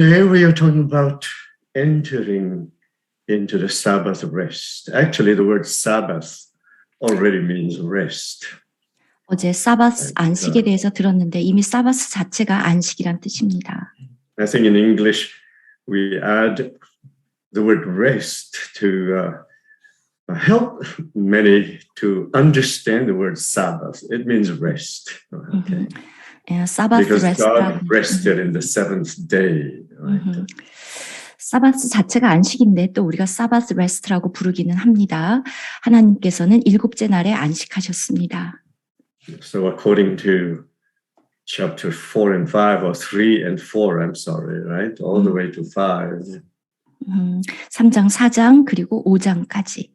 Today we are talking about entering into the Sabbath rest. Actually, the word Sabbath already means rest. 어제 사바스 안식에 대해서 들었는데 이미 사바스 자체가 안식이란 뜻입니다. I think in English we add the word rest to help many to understand the word Sabbath. It means rest. Okay. 사바스 Because God 레스트라고. rested in the seventh day. Right? 사바스 자체가 안식인데 또 우리가 사바스 레스트라고 부르기는 합니다. 하나님께서는 일곱째 날에 안식하셨습니다. So according to chapter 4 and 5, or 3 and 4, I'm sorry, right? All the way to 5. 3장, 4장 그리고 5장까지.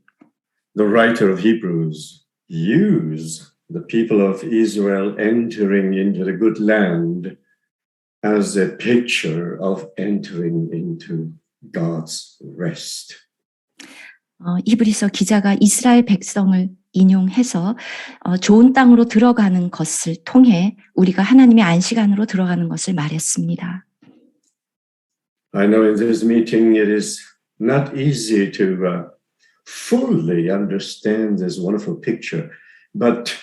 The writer of Hebrews use the people of Israel entering into the good land as a picture of entering into God's rest. 히브리서 기자가 이스라엘 백성을 인용해서 좋은 땅으로 들어가는 것을 통해 우리가 하나님의 안식 안으로 들어가는 것을 말했습니다. I know in this meeting it is not easy to fully understand this wonderful picture, but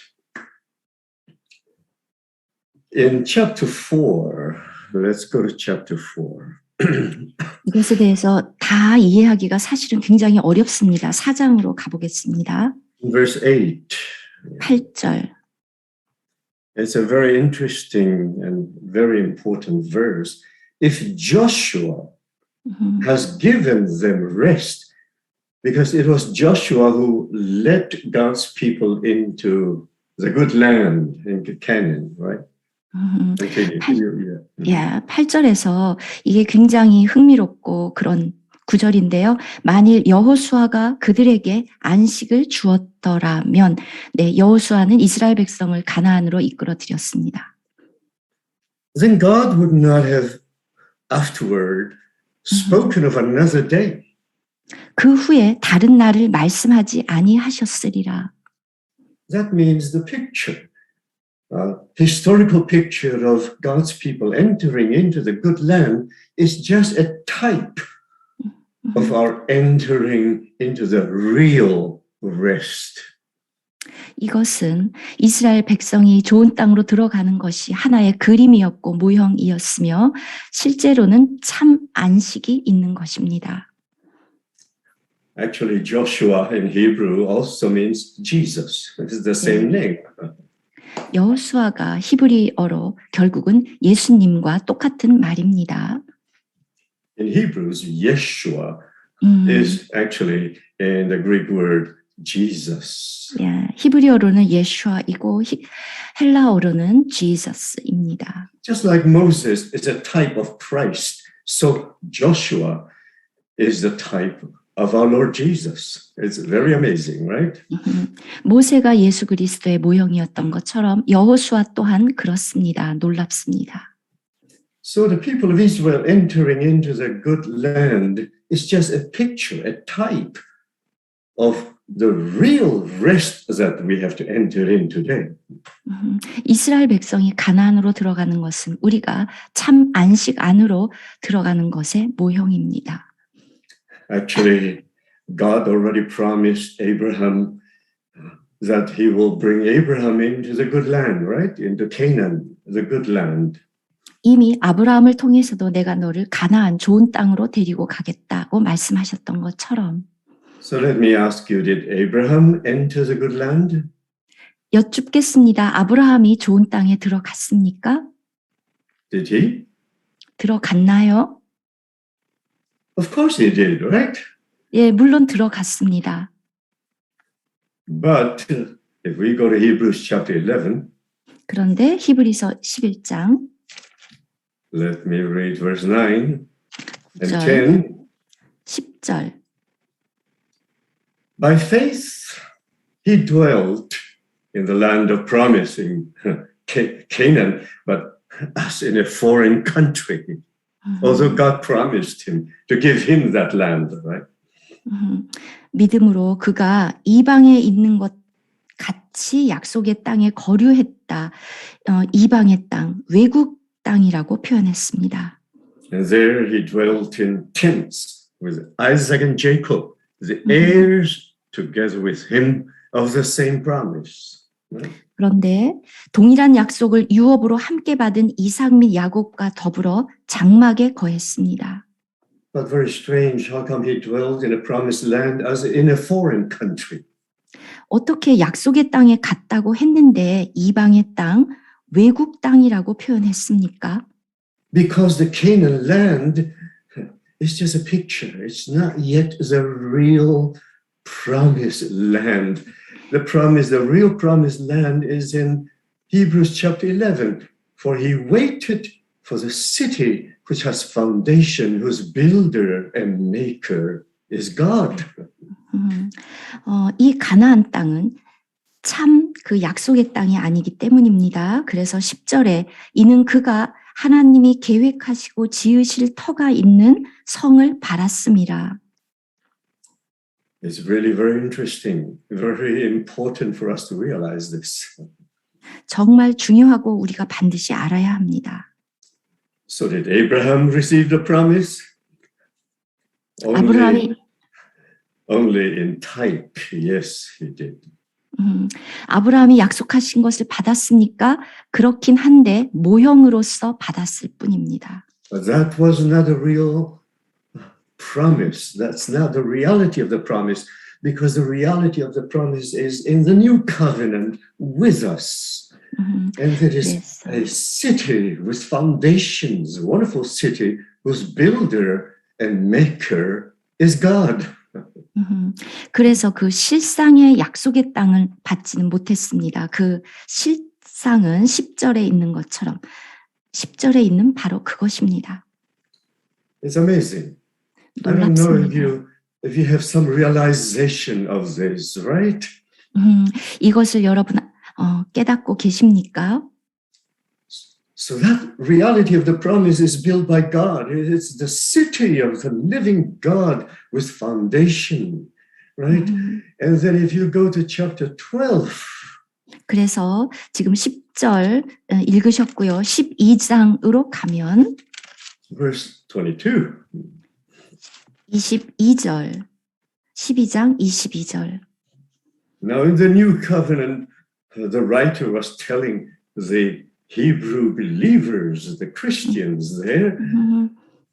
in chapter 4, let's go to chapter 4. 이것에 대해서 다 이해하기가 사실은 굉장히 어렵습니다. 4장으로 가보겠습니다. Verse 8. 8절. It's a very interesting and very important verse. If Joshua has given them rest, because it was Joshua who led God's people into the good land, into Canaan, right? 8절에서 이게 굉장히 흥미롭고 그런 구절인데요. 만일 여호수아가 그들에게 안식을 주었더라면, 여호수아는 이스라엘 백성을 가나안으로 이끌어들였습니다. Then God would not have afterward spoken of another day. 그 후에 다른 날을 말씀하지 아니하셨으리라. That means the picture. Historical picture of God's people entering into the good land is just a type of our entering into the real rest. 이것은 이스라엘 백성이 좋은 땅으로 들어가는 것이 하나의 그림이었고 모형이었으며 실제로는 참 안식이 있는 것입니다. Actually, Joshua in Hebrew also means Jesus. It's the same name. 여호수아가 히브리어로 결국은 예수님과 똑같은 말입니다. In Hebrews, Yeshua is actually in the Greek word Jesus. 히브리어로는 예슈아이고 헬라어로는 Jesus입니다. Just like Moses is a type of Christ, so Joshua is the type of our Lord Jesus. It's very amazing, right? 모세가 예수 그리스도의 모형이었던 것처럼 여호수아 또한 그렇습니다. 놀랍습니다. So the people of Israel entering into the good land is just a picture, a type of the real rest that we have to enter in today. 이스라엘 백성이 가나안으로 들어가는 것은 우리가 참 안식 안으로 들어가는 것의 모형입니다. Actually, God already promised Abraham that he will bring Abraham into the good land, right? Into Canaan, the good land. 이미 아브라함을 통해서도 내가 너를 가나안 좋은 땅으로 데리고 가겠다고 말씀하셨던 것처럼. So let me ask you, did Abraham enter the good land? 여쭙겠습니다. 아브라함이 좋은 땅에 들어갔습니까? Did he? 들어갔나요? Of course he did, right? 물론 들어갔습니다. But if we go to Hebrews chapter 11, 그런데 히브리서 11장 let me read verse 9 and 10절. By faith he dwelt in the land of promise in Canaan, but as in a foreign country. Although God promised him to give him that land, right? 믿음으로 그가 이방에 있는 것 같이 약속의 땅에 거류했다. 이방의 땅, 외국 땅이라고 표현했습니다. And there he dwelt in tents with Isaac and Jacob, the heirs together with him of the same promise. 그런데 동일한 약속을 유업으로 함께 받은 이삭 및 야곱과 더불어 장막에 거했습니다. But very strange, how come he dwelt in a promised land as in a foreign country? 어떻게 약속의 땅에 갔다고 했는데 이방의 땅, 외국 땅이라고 표현했습니까? Because the Canaan land is just a picture. It's not yet the real promised land. The real promised land is in Hebrews chapter 11. For he waited for the city which has foundation, whose builder and maker is God. 이 가나안 땅은 참 그 약속의 땅이 아니기 때문입니다. 그래서 10절에 이는 그가 하나님이 계획하시고 지으실 터가 있는 성을 바랐음이라. It's really very interesting, very important for us to realize this. 정말 중요하고 우리가 반드시 알아야 합니다. So did Abraham receive the promise? 아브라함이 Only in type, yes, he did. 아브라함이 약속하신 것을 받았습니까? 그렇긴 한데 모형으로서 받았을 뿐입니다. But that was not a real promise. That's not the reality of the promise, because the reality of the promise is in the new covenant with us. And it is a city with foundations, a wonderful city whose builder and maker is God. 그래서 그 실상의 약속의 땅을 받지는 못했습니다. 그 실상은 10절에 있는 것처럼 10절에 있는 바로 그것입니다. It's amazing. I don't know if you have some realization of this, right? 이것을 여러분 깨닫고 계십니까? So that reality of the promise is built by God. It's the city of the living God with foundation, right? And then if you go to chapter 12. 그래서 지금 10절 읽으셨고요. 12장으로 가면 verse 22. 22절. 12장 22절. Now in the new covenant, the writer was telling the Hebrew believers, the Christians there,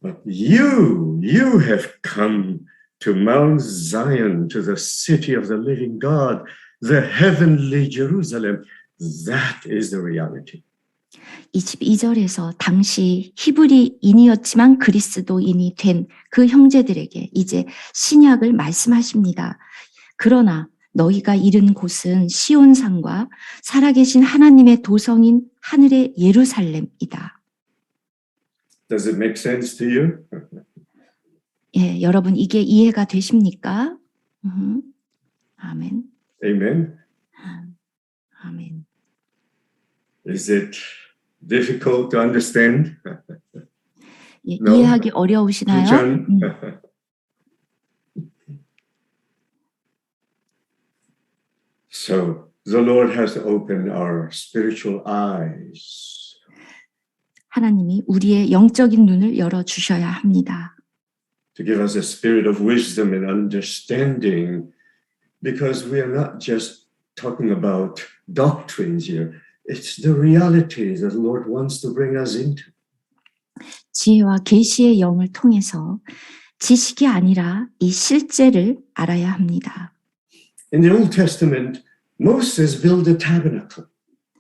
but you have come to Mount Zion, to the city of the living God, the heavenly Jerusalem. That is the reality. 22절에서 당시 히브리인이었지만 그리스도인이 된 그 형제들에게 이제 신약을 말씀하십니다. 그러나 너희가 이른 곳은 시온산과 살아계신 하나님의 도성인 하늘의 예루살렘이다. Does it make sense to you? 예, 여러분 이게 이해가 되십니까? 아멘. Amen. 아멘. Is it difficult to understand? 예, No. 이해하기 어려우시나요? So the Lord has opened our spiritual eyes. 하나님이 우리의 영적인 눈을 열어 주셔야 합니다. To give us a spirit of wisdom and understanding, because we are not just talking about doctrines here. It's the reality that the Lord wants to bring us into. 지혜와 계시의 영을 통해서 지식이 아니라 이 실제를 알아야 합니다. In the Old Testament, Moses built a tabernacle.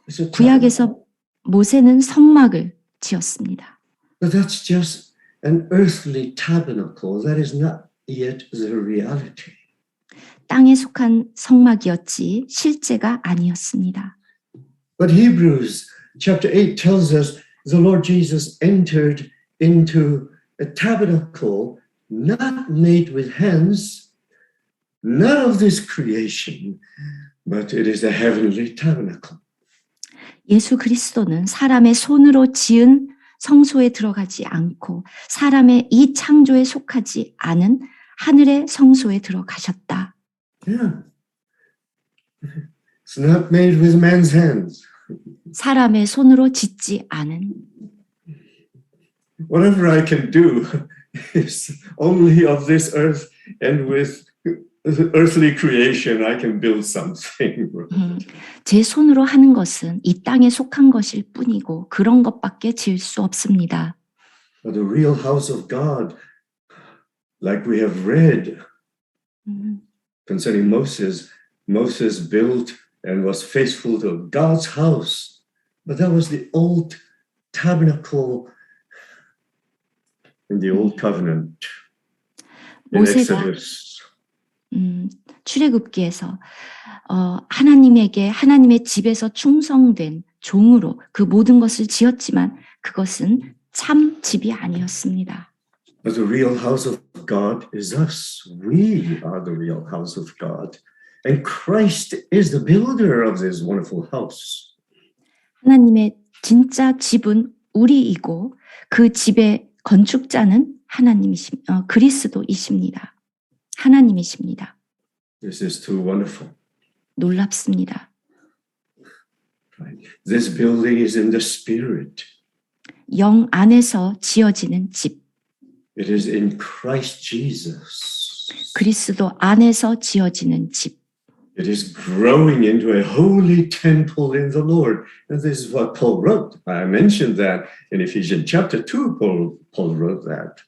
It's a 구약에서 모세는 성막을 지었습니다. But that's just an earthly tabernacle. That is not yet the reality. 땅에 속한 성막이었지 실제가 아니었습니다. But Hebrews chapter 8 tells us the Lord Jesus entered into a tabernacle not made with hands, none of this creation, but it is a heavenly tabernacle. 예수 그리스도는 사람의 손으로 지은 성소에 들어가지 않고 사람의 이 창조에 속하지 않은 하늘의 성소에 들어가셨다. Yeah. It's not made with man's hands. 사람의 손으로 짓지 않은. whatever I can do is only of this earth, and with earthly creation I can build something. 제 손으로 하는 것은 이 땅에 속한 것일 뿐이고 그런 것밖에 지을 수 없습니다. But the real house of God, like we have read concerning Moses, Moses built and was faithful to God's house. But that was the old tabernacle in the old covenant in 모세가 Exodus. 출애굽기에서 하나님에게 하나님의 집에서 충성된 종으로 그 모든 것을 지었지만 그것은 참 집이 아니었습니다. But the real house of God is us. We are the real house of God. And Christ is the builder of this wonderful house. 하나님의 진짜 집은 우리이고 그 집의 건축자는 그리스도이십니다. 하나님이십니다. This is too wonderful. 놀랍습니다. This building is in the spirit. 영 안에서 지어지는 집. It is in Christ Jesus. 그리스도 안에서 지어지는 집. It is growing into a holy temple in the Lord. And this is what Paul wrote. I mentioned that in Ephesians chapter 2, Paul wrote that.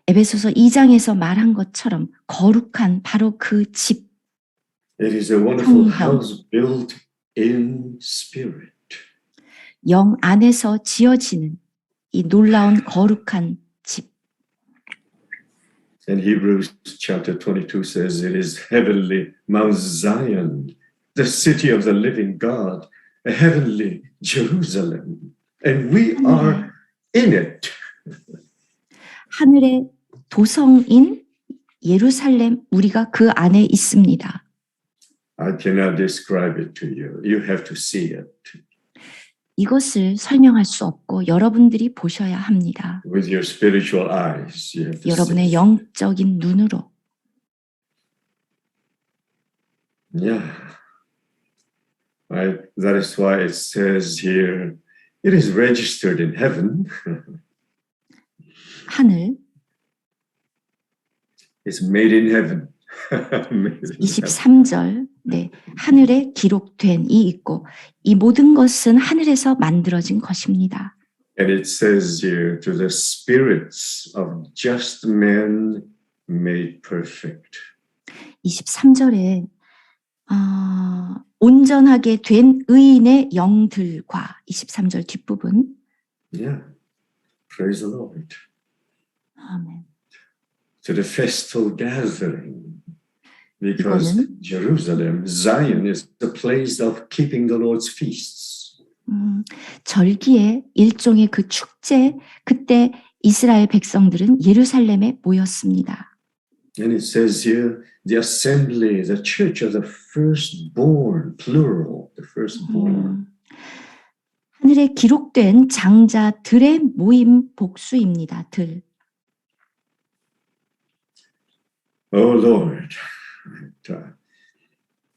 에베소서 2장에서 말한 것처럼 거룩한 바로 그 집. It is a wonderful house built in spirit. 영 안에서 지어지는 이 놀라운 거룩한 집. And Hebrews chapter 22 says it is heavenly Mount Zion, the city of the living God, a heavenly Jerusalem. And we are in it. 하늘의 도성인 예루살렘 우리가 그 안에 있습니다. I cannot describe it to you. You have to see it. 이것을 설명할 수 없고 여러분들이 보셔야 합니다. With your spiritual eyes, you have to 여러분의 see. 영적인 눈으로. Yeah. That is why it says here, it is registered in heaven. 하늘 It's made in heaven. 23절 네, 하늘에 기록된 이 있고 이 모든 것은 하늘에서 만들어진 것입니다. And it says here, to the spirits of just men made perfect. 23절에 온전하게 된 의인의 영들과 23절 뒷부분. Yeah. Praise the Lord. 아멘. To the festal gathering. Because 이거는 Jerusalem, Zion is the place of keeping the Lord's feasts. 절기의 일종의 그 축제 그때 이스라엘 백성들은 예루살렘에 모였습니다. And it says here, the assembly, the church of the firstborn, plural, the firstborn. 하늘에 기록된 장자들의 모임 복수입니다. 들. Oh Lord,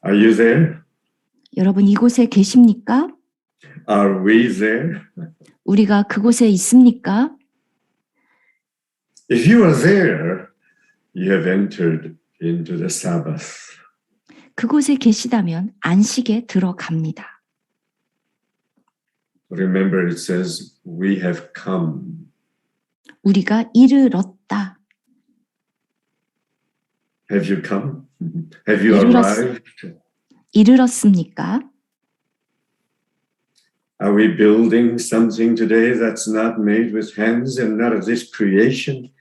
are you there? 여러분 이곳에 계십니까? Are we there? 우리가 그곳에 있습니까? If you are there, you have entered into the Sabbath. 그곳에 계시다면 안식에 들어갑니다. Remember, it says, we have come. 우리가 이르렀다. Have you come? Have you arrived? 이르렀습니까? Are we building something today that's not made with hands and not of this creation?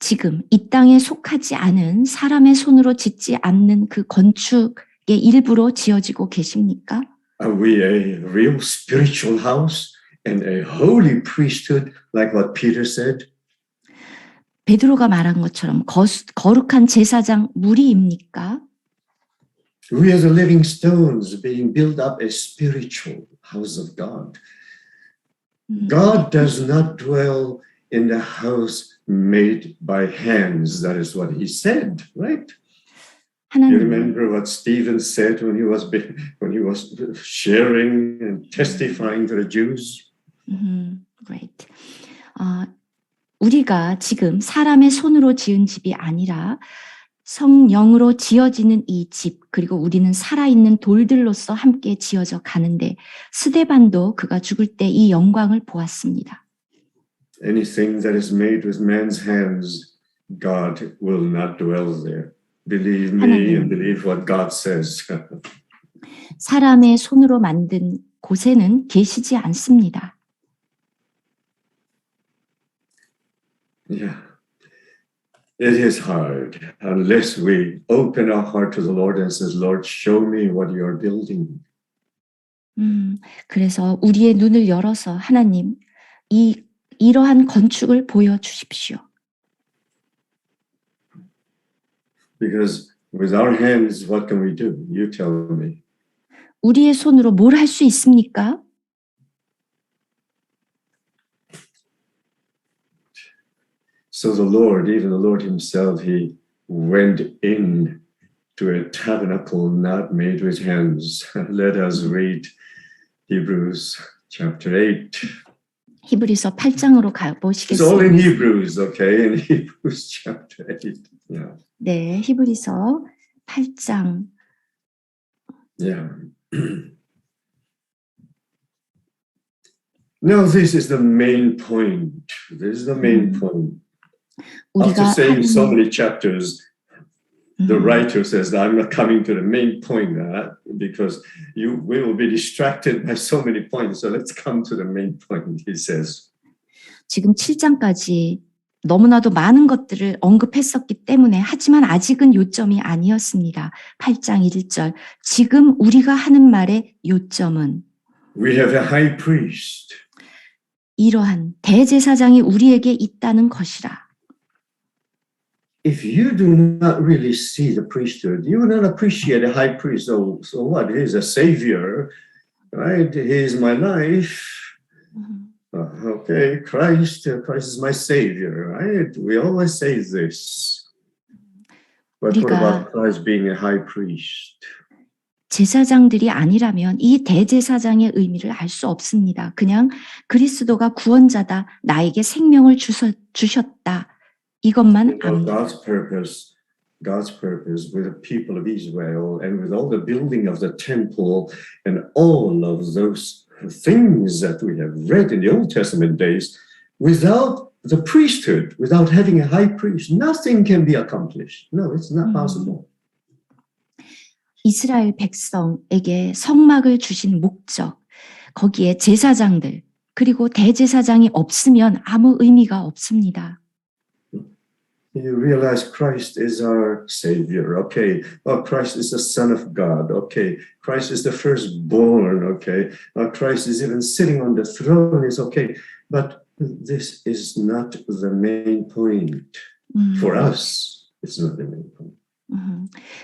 지금 이 땅에 속하지 않은 사람의 손으로 짓지 않는 그 건축의 일부로 지어지고 계십니까? Are we a real spiritual house and a holy priesthood, like what Peter said? 베드로가 말한 것처럼 거룩한 제사장 무리입니까? We are the living stones being built up a spiritual house of God. God does not dwell in the house made by hands. That is what he said, right? You remember what Stephen said when he was sharing and testifying to the Jews? Great. 우리가 지금 사람의 손으로 지은 집이 아니라 성령으로 지어지는 이 집, 그리고 우리는 살아있는 돌들로서 함께 지어져 가는데 스데반도 그가 죽을 때 이 영광을 보았습니다. Anything that is made with man's hands, God will not dwell there. Believe me and believe what God says. 사람의 손으로 만든 곳에는 계시지 않습니다. Yeah. It is hard unless we open our heart to the Lord and says, Lord, show me what you are building. 그래서 우리의 눈을 열어서 하나님, 이러한 건축을 보여주십시오. Because with our hands, what can we do? You tell me. 우리의 손으로 뭘 할 수 있습니까? So the Lord, even the Lord himself, he went in to a tabernacle not made with hands. Let us read Hebrews chapter 8. 히브리서 8장으로 It's all in 가보시겠습니다. Hebrews, okay? In Hebrews chapter 8. Yeah. 네, 히브리서 8장. Yeah. Now this is the main point. This is the main point. After 우리가 saying so 하나님- many chapters, the writer says, I'm not coming to the main point because we will be distracted by so many points. So let's come to the main point, he says. 지금 7장까지 너무나도 많은 것들을 언급했었기 때문에 하지만 아직은 요점이 아니었습니다. 8장 1절. 지금 우리가 하는 말의 요점은 We have a high priest. 이러한 대제사장이 우리에게 있다는 것이라. If you do not really see the priesthood, you will not appreciate a high priest. So what? He is a savior, right? He is my life. Okay, Christ is my savior, right? We always say this. But what about Christ being a high priest? 제사장들이 아니라면 이 대제사장의 의미를 알 수 없습니다. 그냥 그리스도가 구원자다, 나에게 생명을 주셨다. 이것만 압니다. God's purpose with the people of Israel and with all the building of the temple and all of those things that we have read in the Old Testament days, without the priesthood, without having a high priest, nothing can be accomplished. No, it's not possible. 이스라엘 백성에게 성막을 주신 목적, 거기에 제사장들, 그리고 대제사장이 없으면 아무 의미가 없습니다. You realize Christ is our Savior, okay? Oh, Christ is the Son of God, okay? Christ is the firstborn, okay? Christ is even sitting on the throne, is okay. But this is not the main point. For us, it's not the main point.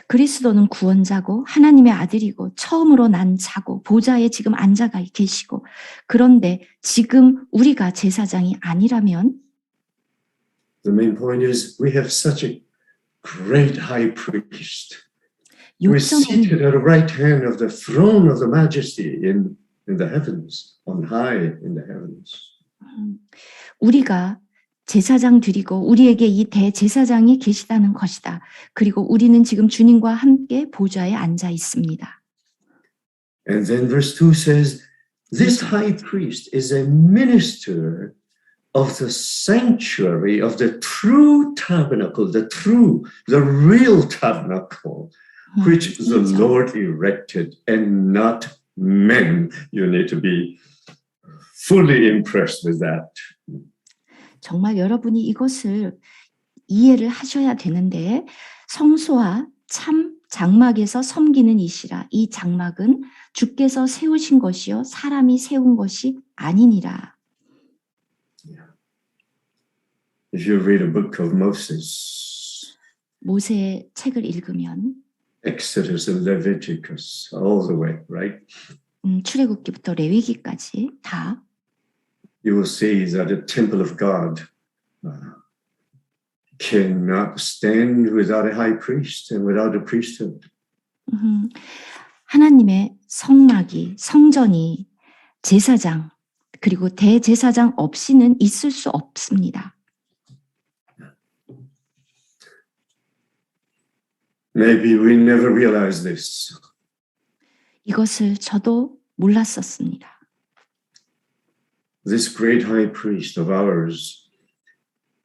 그리스도는 구원자고 하나님의 아들이고 처음으로 난 자고 보좌에 지금 앉아 계시고 그런데 지금 우리가 제사장이 아니라면 The main point is we have such a great high priest. We're seated at the right hand of the throne of the majesty in the heavens, on high in the heavens. 우리가 제사장 드리고 우리에게 이 대제사장이 계시다는 것이다. 그리고 우리는 지금 주님과 함께 보좌에 앉아 있습니다. And then verse 2 says, this high priest is a minister of the sanctuary of the true tabernacle, the real tabernacle, which the Lord erected and not men. You need to be fully impressed with that. 정말 여러분이 이것을 이해를 하셔야 되는데 성소와 참 장막에서 섬기는 이시라. 이 장막은 주께서 세우신 것이요 사람이 세운 것이 아니니라. If you read a book of Moses, 모세의 책을 읽으면 Exodus and Leviticus, all the way, right? 출애굽기부터 레위기까지 다 you will see that the temple of God cannot stand without a high priest and without a priesthood. 하나님의 성막이 성전이 제사장 그리고 대제사장 없이는 있을 수 없습니다. Maybe we never realized this. 이것을 저도 몰랐었습니다. This great high priest of ours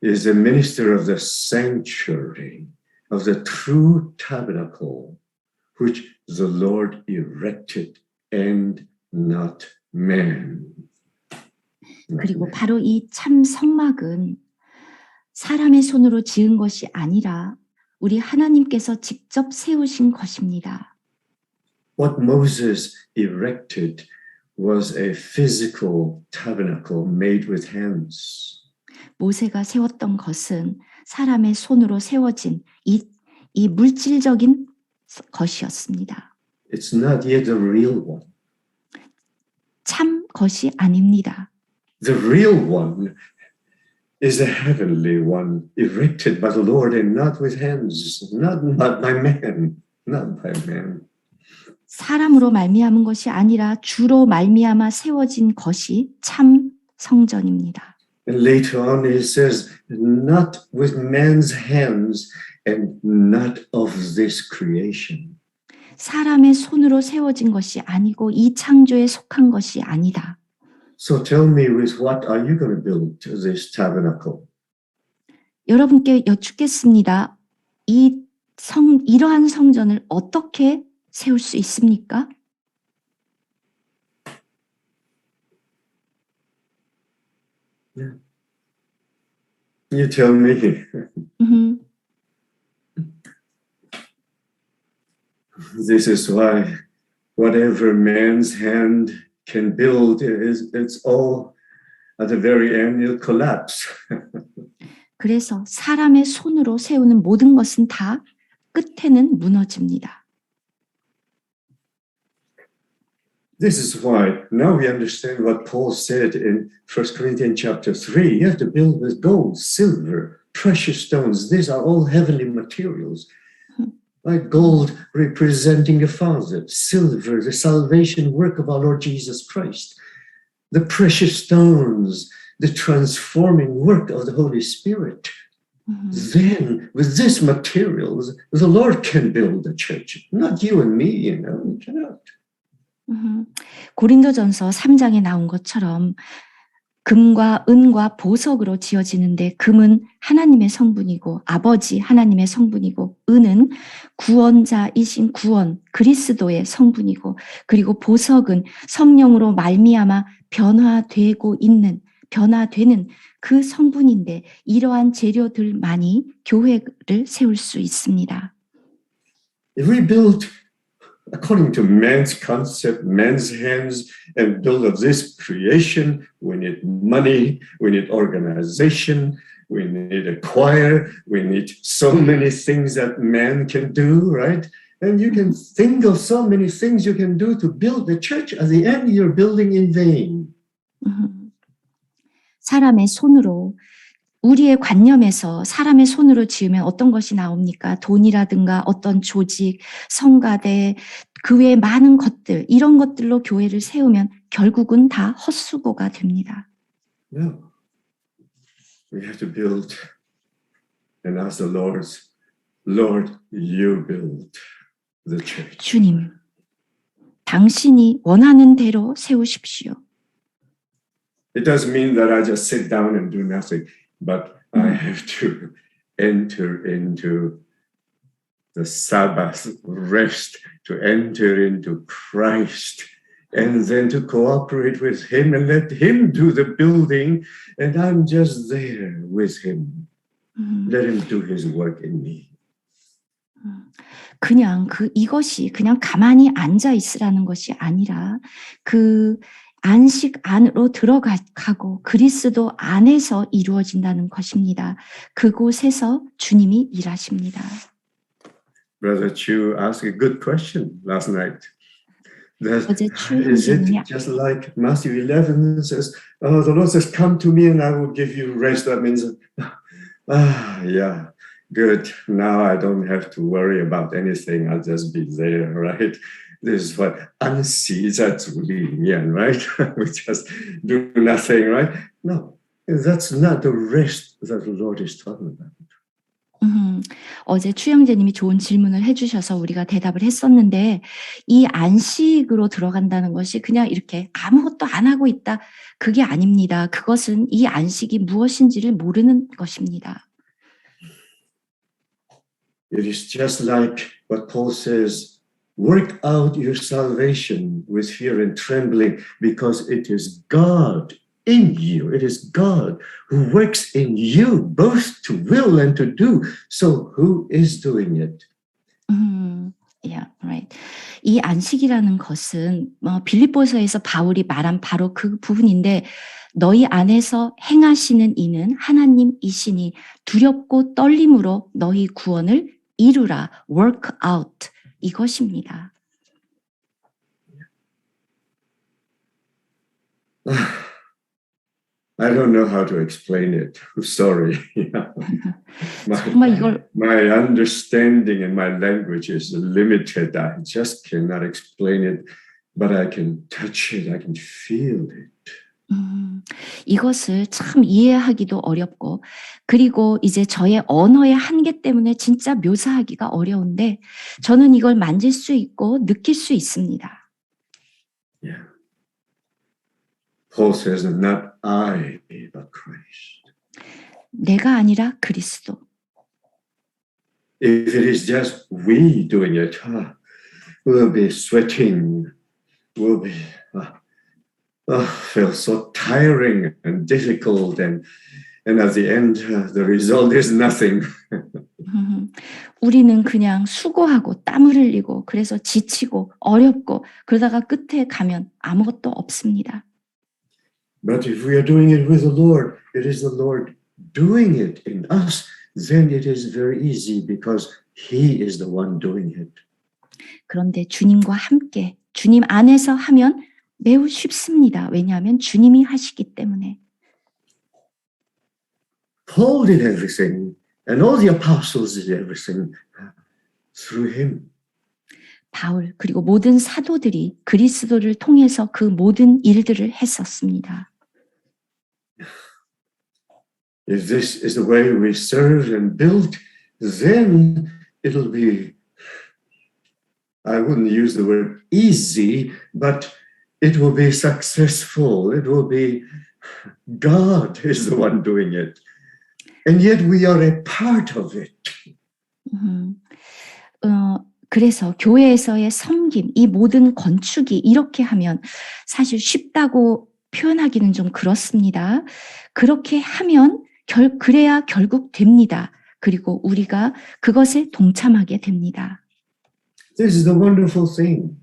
is a minister of the sanctuary, of the true tabernacle, which the Lord erected and not man. 그리고 바로 이 참 성막은 사람의 손으로 지은 것이 아니라 우리 하나님께서 직접 세우신 것입니다. What Moses erected was a physical tabernacle made with hands. 모세가 세웠던 것은 사람의 손으로 세워진 이 물질적인 것이었습니다. It's not yet the real one. 참 것이 아닙니다. The real one is a heavenly one, erected by the Lord and not with hands, not by man, not by man. 사람으로 말미암은 것이 아니라 주로 말미암아 세워진 것이 참 성전입니다. And later on he says, not with man's hands and not of this creation. 사람의 손으로 세워진 것이 아니고 이 창조에 속한 것이 아니다. So tell me, with what are you going to build this tabernacle? 여러분께 여쭙겠습니다. 이러한 성전을 어떻게 세울 수 있습니까? You tell me. This is why whatever man's hand can build, it's all at the very end it'll collapse. 그래서 사람의 손으로 세우는 모든 것은 다 끝에는 무너집니다. This is why now we understand what Paul said in 1 Corinthians chapter 3. You have to build with gold, silver, precious stones. These are all heavenly materials. Like gold representing the Father, silver, the salvation work of our Lord Jesus Christ, the precious stones, the transforming work of the Holy Spirit. Then, with these materials, the Lord can build the church, not you and me, you know, you cannot. 고린도전서 3장에 나온 것처럼 금과 은과 보석으로 지어지는데 금은 하나님의 성분이고 아버지 하나님의 성분이고 은은 구원자이신 구원 그리스도의 성분이고 그리고 보석은 성령으로 말미암아 변화되는 그 성분인데 이러한 재료들만이 교회를 세울 수 있습니다. If we build according to man's concept, man's hands, and build of this creation, we need money, we need organization, we need a choir, we need so many things that man can do, right? And you can think of so many things you can do to build the church. At the end, you're building in vain. 사람의 손으로 우리의 관념에서 사람의 손으로 지으면 어떤 것이 나옵니까? 돈이라든가 어떤 조직, 성가대, 그 외에 많은 것들, 이런 것들로 교회를 세우면 결국은 다 헛수고가 됩니다. No. We have to build and ask the Lord, you build the church. 주님, 당신이 원하는 대로 세우십시오. It doesn't mean that I just sit down and do nothing. But I have to enter into the Sabbath rest, to enter into Christ, and then to cooperate with Him and let Him do the building, and I'm just there with Him. Let Him do His work in me. 그냥 이것이 그냥 가만히 앉아 있으라는 것이 아니라 그 안식 안으로 들어가고 그리스도 안에서 이루어진다는 것입니다. 그곳에서 주님이 일하십니다. Brother Chu asked a good question last night. 어제 추 Is it 형제는요. just like Matthew 11 says, oh, the Lord says, come to me and I will give you rest. That means, yeah, good. Now I don't have to worry about anything. I'll just be there, right? This is what 安息在主里面, right? We just do nothing, right? No, that's not the rest that the Lord is talking about. 어제 추영재님이 좋은 질문을 해주셔서 우리가 대답을 했었는데 이 안식으로 들어간다는 것이 그냥 이렇게 아무것도 안 하고 있다. 그게 아닙니다. 그것은 이 안식이 무엇인지를 모르는 것입니다. It is just like what Paul says, work out your salvation with fear and trembling because it is God in you. It is God who works in you both to will and to do. So who is doing it? Yeah, right. 이 안식이라는 것은 빌립보서에서 바울이 말한 바로 그 부분인데 너희 안에서 행하시는 이는 하나님이시니 두렵고 떨림으로 너희 구원을 이루라. Work out. 이것입니다. I don't know how to explain it. I'm sorry. 정말 이걸 My understanding and my language is limited. I just cannot explain it, but I can touch it. I can feel it. 이것을 참 이해하기도 어렵고 그리고 이제 저의 언어의 한계 때문에 진짜 묘사하기가 어려운데 저는 이걸 만질 수 있고 느낄 수 있습니다. Yeah. Paul says, not I, but Christ. 내가 아니라 그리스도. If it is just we doing it, we'll be sweating, we'll be feel so tiring and difficult, and at the end, the result is nothing. 우리는 그냥 수고하고 땀을 흘리고 그래서 지치고 어렵고 그러다가 끝에 가면 아무것도 없습니다. But if we are doing it with the Lord, it is the Lord doing it in us, then it is very easy because He is the one doing it. 그런데 주님과 함께 주님 안에서 하면 매우 쉽습니다. 왜냐하면 주님이 하시기 때문에. Paul did everything, and all the apostles did everything through him. 바울 그리고 모든 사도들이 그리스도를 통해서 그 모든 일들을 했었습니다. If this is the way we serve and build, then it'll be, I wouldn't use the word easy, but it will be successful. It will be, God is the one doing it. And yet we are a part of it. 그래서 교회에서의 섬김, 이 모든 건축이 이렇게 하면 사실 쉽다고 표현하기는 좀 그렇습니다. 그렇게 하면 그래야 결국 됩니다. 그리고 우리가 그것에 동참하게 됩니다. This is the wonderful thing.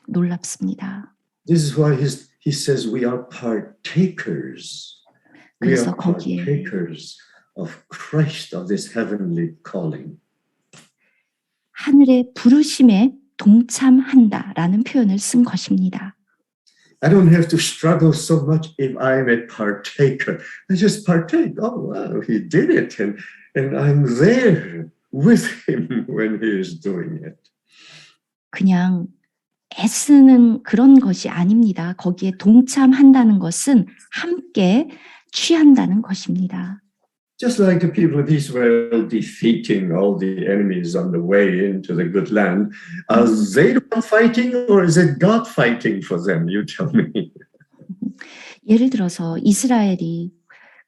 놀랍습니다. This is why he says we are partakers. We are partakers of Christ, of this heavenly calling. 하늘의 부르심에 동참한다라는 표현을 쓴 것입니다. I don't have to struggle so much if I'm a partaker. I just partake. Oh, wow, he did it. And I'm there with him when he is doing it. 그냥 애쓰는 그런 것이 아닙니다. 거기에 동참한다는 것은 함께 취한다는 것입니다. Just like the people of Israel defeating all the enemies on the way into the good land, are they the one fighting or is it God fighting for them? You tell me. 예를 들어서 이스라엘이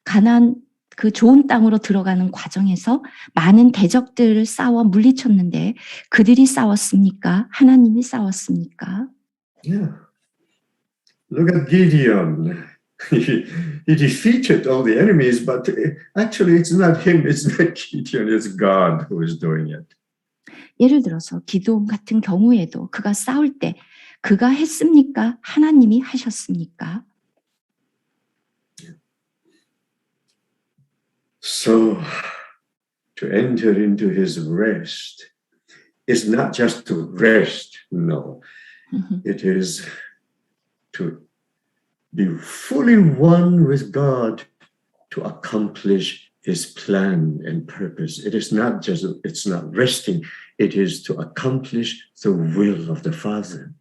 가나안 그 좋은 땅으로 들어가는 과정에서 많은 대적들을 싸워 물리쳤는데 그들이 싸웠습니까? 하나님이 싸웠습니까? Yeah. Look at Gideon. He defeated all the enemies, but actually it's not him, it's not Gideon, it's God who is doing it. 예를 들어서 기드온 같은 경우에도 그가 싸울 때 그가 했습니까? 하나님이 하셨습니까? So to enter into his rest is not just to rest, no. It is to be fully one with God to accomplish his plan and purpose. It's not resting. It is to accomplish the will of the Father.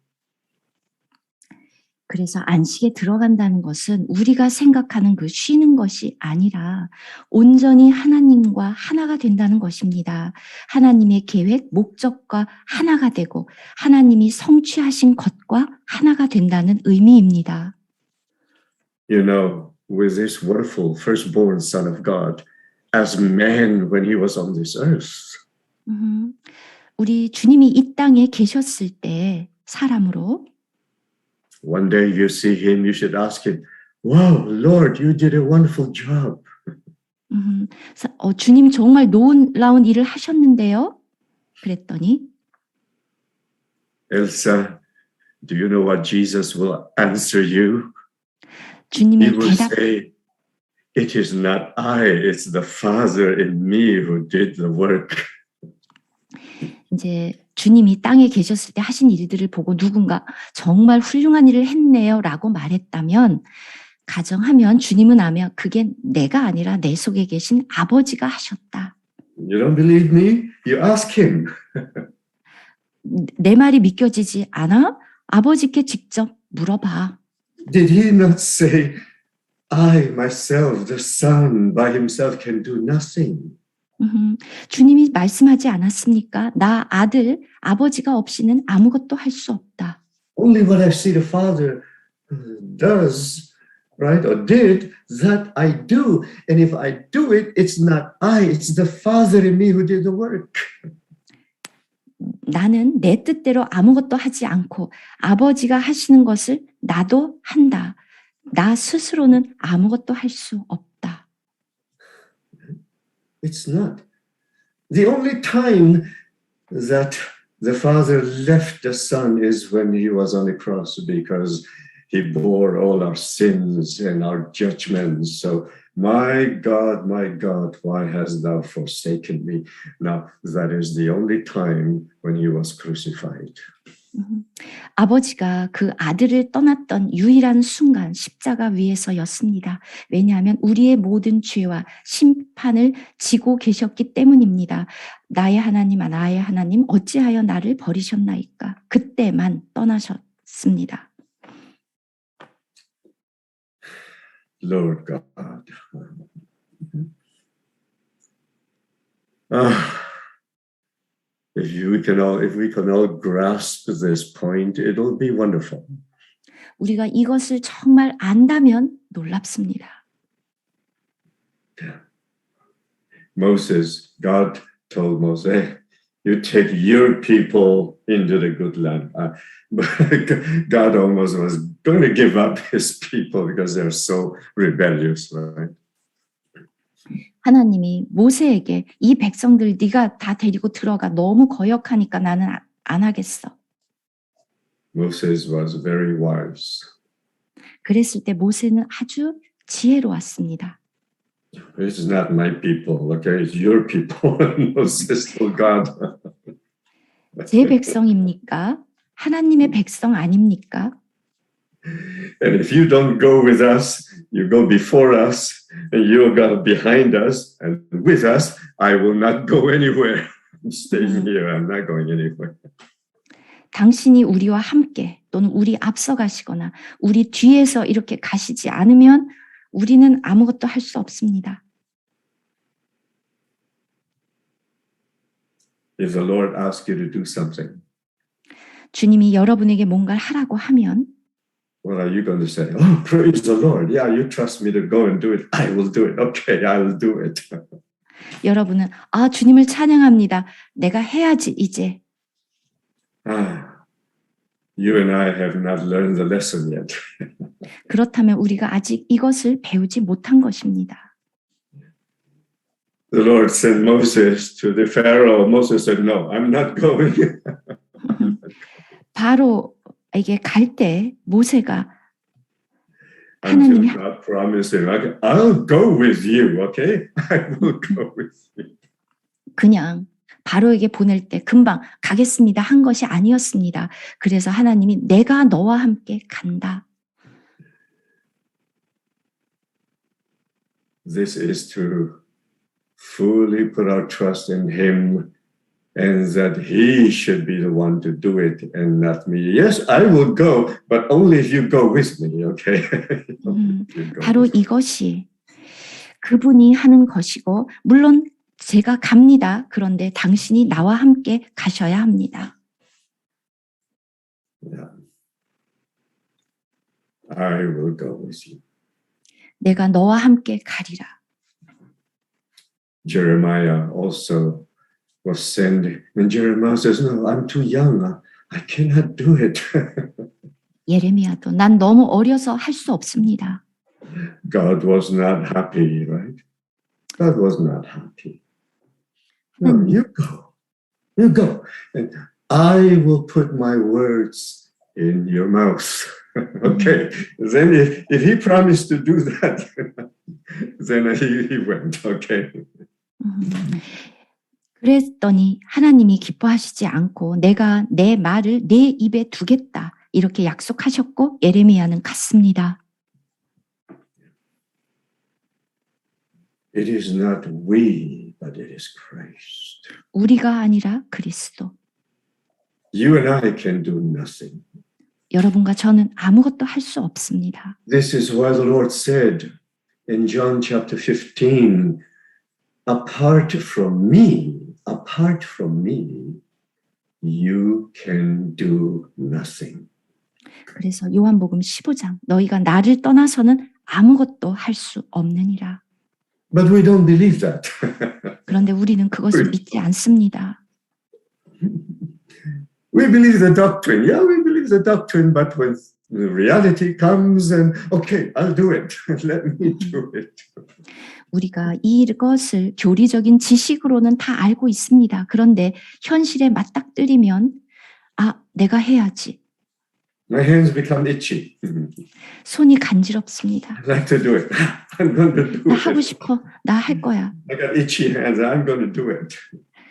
그래서 안식에 들어간다는 것은 우리가 생각하는 그 쉬는 것이 아니라 온전히 하나님과 하나가 된다는 것입니다. 하나님의 계획, 목적과 하나가 되고 하나님이 성취하신 것과 하나가 된다는 의미입니다. You know, with this wonderful firstborn Son of God, as man when he was on this earth, 우리 주님이 이 땅에 계셨을 때 사람으로 one day you see him, you should ask him, wow, Lord, you did a wonderful job. 주님 정말 놀라운 일을 하셨는데요. 그랬더니 Elsa, do you know what Jesus will answer you? He 주님의 will 대답 say, it is not I, it's the Father in me who did the work. 이제 주님이 땅에 계셨을 때 하신 일들을 보고 누군가 정말 훌륭한 일을 했네요 라고 말했다면 가정하면 주님은 아며 그게 내가 아니라 내 속에 계신 아버지가 하셨다. You don't believe me? You ask him. 내 말이 믿겨지지 않아? 아버지께 직접 물어봐. Did he not say, I myself, the Son by himself can do nothing? 주님이 말씀하지 않았습니까? 나 아들, 아버지가 없이는 아무것도 할 수 없다. Only what I see the Father does, right, or did, that I do. And if I do it, it's not I, it's the Father in me who did the work. 나는 내 뜻대로 아무것도 하지 않고 아버지가 하시는 것을 나도 한다. 나 스스로는 아무것도 할 수 없다. It's not. The only time that the Father left the Son is when he was on the cross because he bore all our sins and our judgments. So, my God, why hast thou forsaken me? Now, that is the only time when he was crucified. 아버지가 그 아들을 떠났던 유일한 순간 십자가 위에서였습니다. 왜냐하면 우리의 모든 죄와 심판을 지고 계셨기 때문입니다. 나의 하나님 어찌하여 나를 버리셨나이까? 그때만 떠나셨습니다. Lord God. If we can all grasp this point, it'll be wonderful. 우리가 이것을 정말 안다면 놀랍습니다. God told Moses, you take your people into the good land. But God almost was going to give up his people because they're so rebellious, right? 하나님이 모세에게 이 백성들 네가 다 데리고 들어가 너무 거역하니까 나는 안 하겠어. Moses was very wise. 그랬을 때 모세는 아주 지혜로웠습니다. It's not my people, okay? It's your people. Moses told God. 제 백성입니까? 하나님의 백성 아닙니까? And if you don't go with us, you go before us, and you go behind us, and with us, I will not go anywhere. I'm staying here. I'm not going anywhere. 당신이 우리와 함께 또는 우리 앞서 가시거나 우리 뒤에서 이렇게 가시지 않으면 우리는 아무것도 할 수 없습니다. If the Lord asks you to do something, 주님이 여러분에게 뭔가를 하라고 하면 what are you going to say? Oh, praise the Lord. Yeah, you trust me to go and do it. I will do it. Okay, I will do it. 여러분은 주님을 찬양합니다. 내가 해야지 이제. You and I have not learned the lesson yet. 그렇다면 우리가 아직 이것을 배우지 못한 것입니다. The Lord sent Moses to the Pharaoh. Moses said, no, I'm not going. 바로에게 갈 때 모세가 Until 하나님이 God promised him, okay, I'll go with you, okay? I will go with you. 그냥 바로에게 보낼 때 금방 가겠습니다 한 것이 아니었습니다. 그래서 하나님이 내가 너와 함께 간다. This is to fully put our trust in him and that he should be the one to do it and not me. Yes, I will go, but only if you go with me, okay? 바로 이것이 그분이 하는 것이고 물론 제가 갑니다. 그런데 당신이 나와 함께 가셔야 합니다. Yeah. I will go with you. 내가 너와 함께 가리라. Jeremiah also was sent, and Jeremiah says, no, I'm too young. I cannot do it. 예레미야도 난 너무 어려서 할 수 없습니다. God was not happy, right? God was not happy. No, you go. You go. And I will put my words in your mouth. Okay. Then if he promised to do that, then he went. Okay. 그랬더니 하나님이 기뻐하시지 않고 내가 내 말을 내 입에 두겠다. 이렇게 약속하셨고 예레미야는 갔습니다. It is not we, but it is Christ. 우리가 아니라 그리스도. You and I can do nothing. 여러분과 저는 아무것도 할 수 없습니다. This is why the Lord said in John chapter 15, apart from me, you can do nothing. 그래서 요한복음 15장 너희가 나를 떠나서는 아무것도 할 수 없느니라. But we don't believe that. 그런데 우리는 그것을 믿지 않습니다. We believe the doctrine. Yeah, we believe the doctrine, but when the reality comes and okay, I'll do it. Let me do it. 우리가 이것을 교리적인 지식으로는 다 알고 있습니다. 그런데 현실에 맞닥뜨리면 내가 해야지. My hands become itchy. 손이 간지럽습니다. I like to do it. I'm going to do 나 it. 하고 싶어. 나 할 거야. I got itchy hands. I'm going to do it.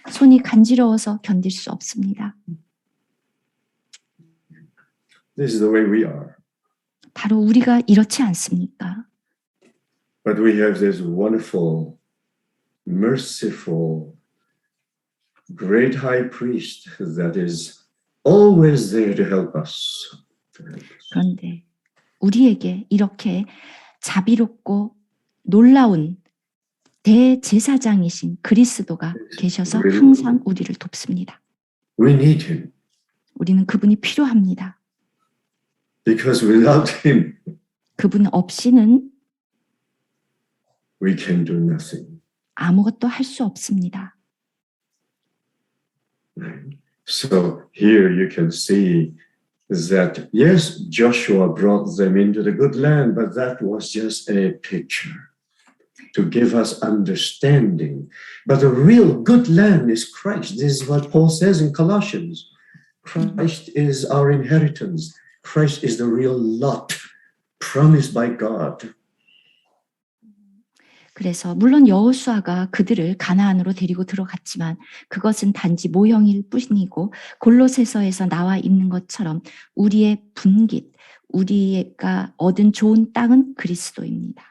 손이 간지러워서 견딜 수 없습니다. This is the way we are. 바로 우리가 이렇지 않습니까? But we have this wonderful, merciful, great high priest that is always there to help us. 그런데 우리에게 이렇게 자비롭고 놀라운 대제사장이신 그리스도가 계셔서 항상 우리를 돕습니다. We need him. 우리는 그분이 필요합니다. Because without him, 그분 없이는 we can do nothing. 아무것도 할 수 없습니다. So here you can see that, yes, Joshua brought them into the good land, but that was just a picture to give us understanding. But the real good land is Christ. This is what Paul says in Colossians. Christ is our inheritance. Christ is the real lot promised by God. 그래서 물론 여호수아가 그들을 가나안으로 데리고 들어갔지만 그것은 단지 모형일 뿐이고 골로새서에서 나와 있는 것처럼 우리의 분깃, 우리가 얻은 좋은 땅은 그리스도입니다.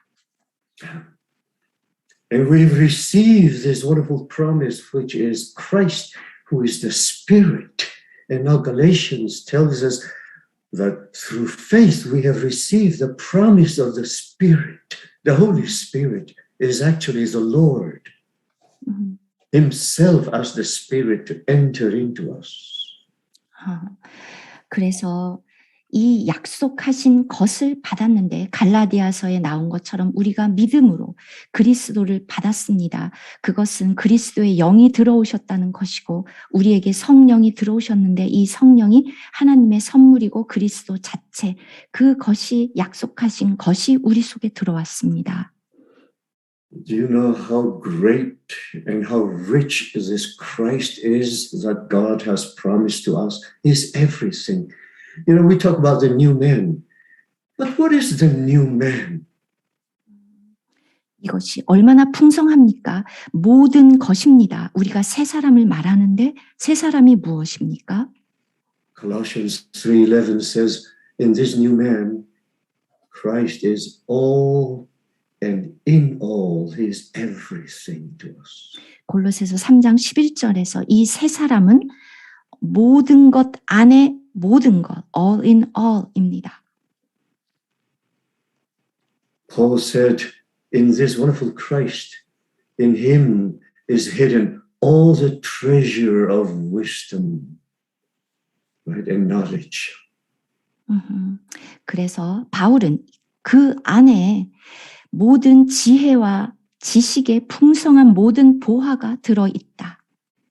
And we've received this wonderful promise, which is Christ, who is the Spirit. And now Galatians tells us that through faith we have received the promise of the Spirit. The Holy Spirit is actually the Lord Himself as the Spirit to enter into us. 그래서 이 약속하신 것을 받았는데 갈라디아서에 나온 것처럼 우리가 믿음으로 그리스도를 받았습니다. 그것은 그리스도의 영이 들어오셨다는 것이고 우리에게 성령이 들어오셨는데 이 성령이 하나님의 선물이고 그리스도 자체 그것이 약속하신 것이 우리 속에 들어왔습니다. Do you know how great and how rich this Christ is that God has promised to us? Is everything. You know, we talk about the new man, but what is the new man? 이것이 얼마나 풍성합니까? 모든 것입니다. 우리가 새 사람을 말하는데 새 사람이 무엇입니까? Colossians 3:11 says, in this new man, Christ is all and in all he is everything to us. 골로새서 3장 11절에서 이 세 사람은 모든 것 안에 모든 것, all in all입니다. Paul said, in this wonderful Christ, in him is hidden all the treasure of wisdom, right, and knowledge. 그래서 바울은 그 안에 모든 지혜와 지식의 풍성한 모든 보화가 들어있다.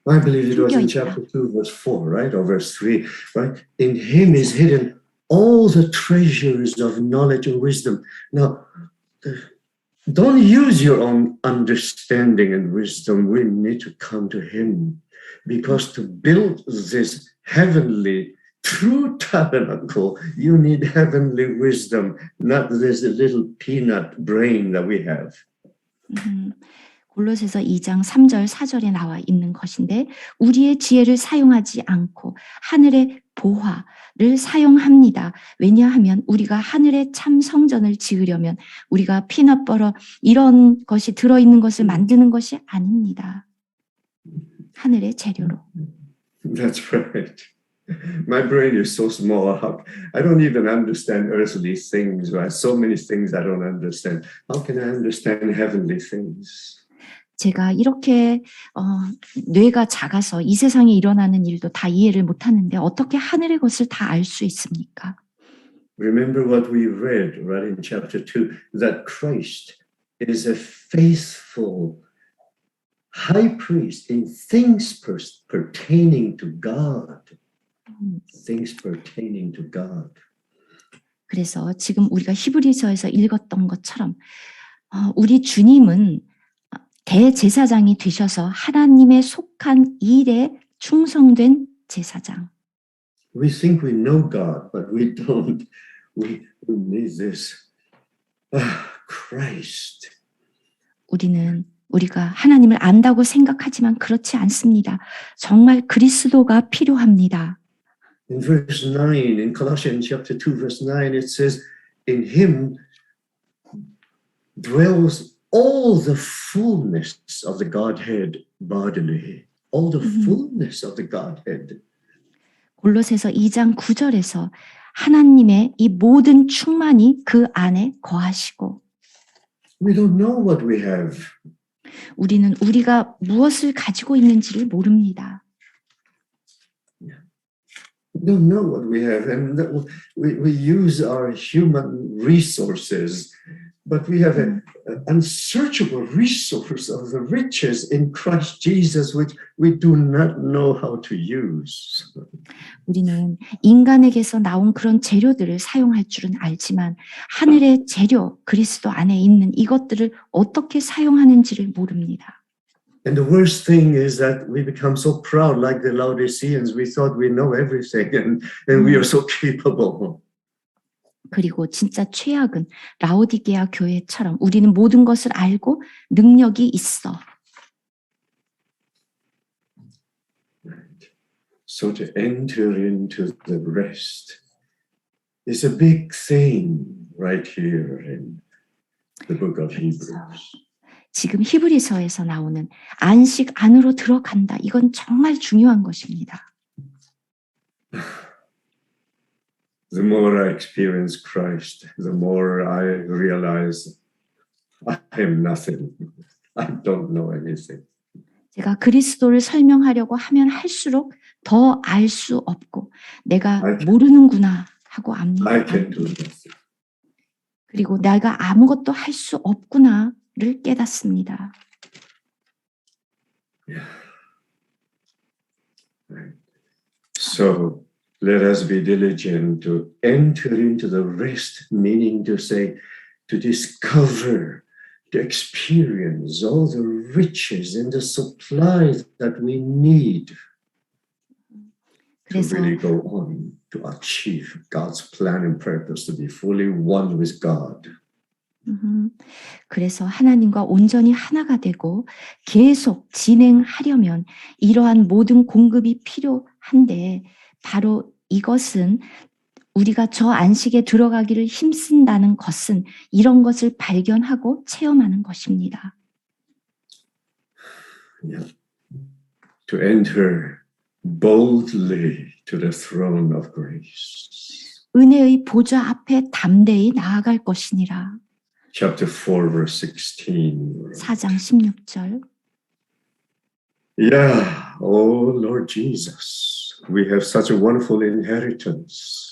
I believe it was in chapter 2, verse 4, right, or verse 3, right? In him is hidden all the treasures of knowledge and wisdom. Now, don't use your own understanding and wisdom. We need to come to him, because to build this heavenly true tabernacle, you need heavenly wisdom, not this little peanut brain that we have. 골로새서 2장 3절 4절에 나와 있는 것인데 우리의 지혜를 사용하지 않고 하늘의 보화를 사용합니다. 왜냐하면 우리가 하늘의 참 성전을 지으려면 우리가 피넛버터 이런 것이 들어있는 것을 만드는 것이 아닙니다. 하늘의 재료로. That's right. My brain is so small. I don't even understand earthly things. Right? So many things I don't understand. How can I understand heavenly things? 제가 이렇게 뇌가 작아서 이 세상에 일어나는 일도 다 이해를 못하는데 어떻게 하늘의 것을 다 알 수 있습니까? Remember what we read right in chapter 2, that Christ is a faithful high priest in things pertaining to God. Things pertaining to God. 그래서 지금 우리가 히브리서에서 읽었던 것처럼 우리 주님은 대제사장이 되셔서 하나님의 속한 일에 충성된 제사장. We think we know God, but we don't. We need this. Christ. 우리가 하나님을 안다고 생각하지만 그렇지 않습니다. 정말 그리스도가 필요합니다. In verse 9, in Colossians chapter 2, verse 9, it says, in him dwells all the fullness of the Godhead bodily. All the fullness of the Godhead. 골로새서 2장 9절에서 하나님의 이 모든 충만이 그 안에 거하시고 We don't know what we have. 우리는 우리가 무엇을 가지고 있는지를 모릅니다. We don't know what we have, and we use our human resources, but we have an unsearchable resource of the riches in Christ Jesus, which we do not know how to use. 우리는 인간에게서 나온 그런 재료들을 사용할 줄은 알지만 하늘의 재료, 그리스도 안에 있는 이것들을 어떻게 사용하는지를 모릅니다. And the worst thing is that we become so proud, like the Laodiceans. We thought we know everything, and we are so capable. 그리고 진짜 최악은 라오디게아 교회처럼 우리는 모든 것을 알고 능력이 있어. So to enter into the rest is a big thing right here in the book of Hebrews. 지금 히브리서에서 나오는 안식 안으로 들어간다. 이건 정말 중요한 것입니다. The more I experience Christ, the more I realize I am nothing. I don't know anything. 제가 그리스도를 설명하려고 하면 할수록 더 알 수 없고 내가 모르는구나 하고 압니다. I can do nothing. 그리고 내가 아무것도 할 수 없구나를 깨닫습니다. Yeah. Right. So let us be diligent to enter into the rest, meaning to say, to discover, to experience all the riches and the supplies that we need to really go on to achieve God's plan and purpose, to be fully one with God. 그래서 하나님과 온전히 하나가 되고 계속 진행하려면 이러한 모든 공급이 필요한데 바로 이것은 우리가 저 안식에 들어가기를 힘쓴다는 것은 이런 것을 발견하고 체험하는 것입니다. Yeah. To enter boldly to the throne of grace. 은혜의 보좌 앞에 담대히 나아갈 것이니라. Chapter 4, verse 16. 4장 16절. Yeah, oh Lord Jesus, we have such a wonderful inheritance.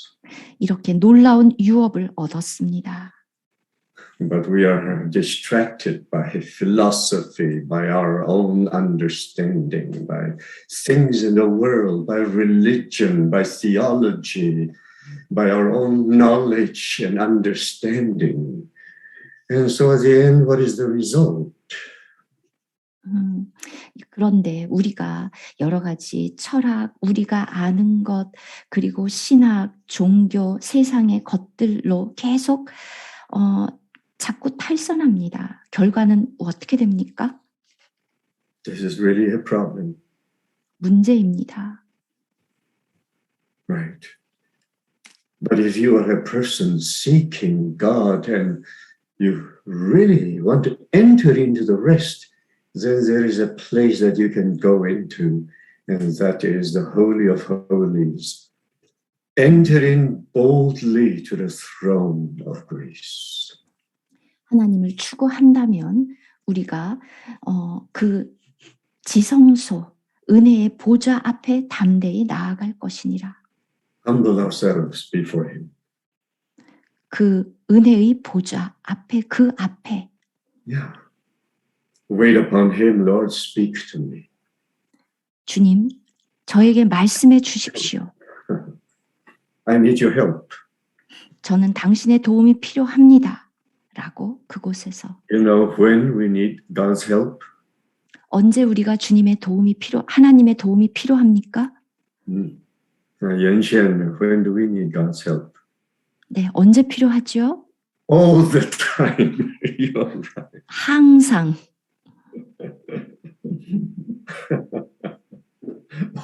이렇게 놀라운 유업을 얻었습니다. But we are distracted by philosophy, by our own understanding, by things in the world, by religion, by theology, by our own knowledge and understanding. And so at the end, what is the result? 그런데 우리가 여러 가지 철학, 우리가 아는 것, 그리고 신학, 종교, 세상의 것들로 계속 자꾸 탈선합니다. 결과는 어떻게 됩니까? This is really a problem. 문제입니다. Right. But if you are a person seeking God and you really want to enter into the rest, then there is a place that you can go into, and that is the Holy of Holies. Enter in boldly to the throne of grace. 하나님을 추구한다면 우리가 그 지성소, 은혜의 보좌 앞에 담대히 나아갈 것이니라. Humble ourselves before Him. 그 은혜의 보좌 앞에, 그 앞에. Yeah. Wait upon Him, Lord, speak to me. 주님, 저에게 말씀해 주십시오. I need your help. 저는 당신의 도움이 필요합니다. 라고 그곳에서. You know when we need God's help? 언제 우리가 하나님의 도움이 필요합니까? 眼前, when do we need God's help? 네, 언제 필요하죠? All the time. You're right. 항상.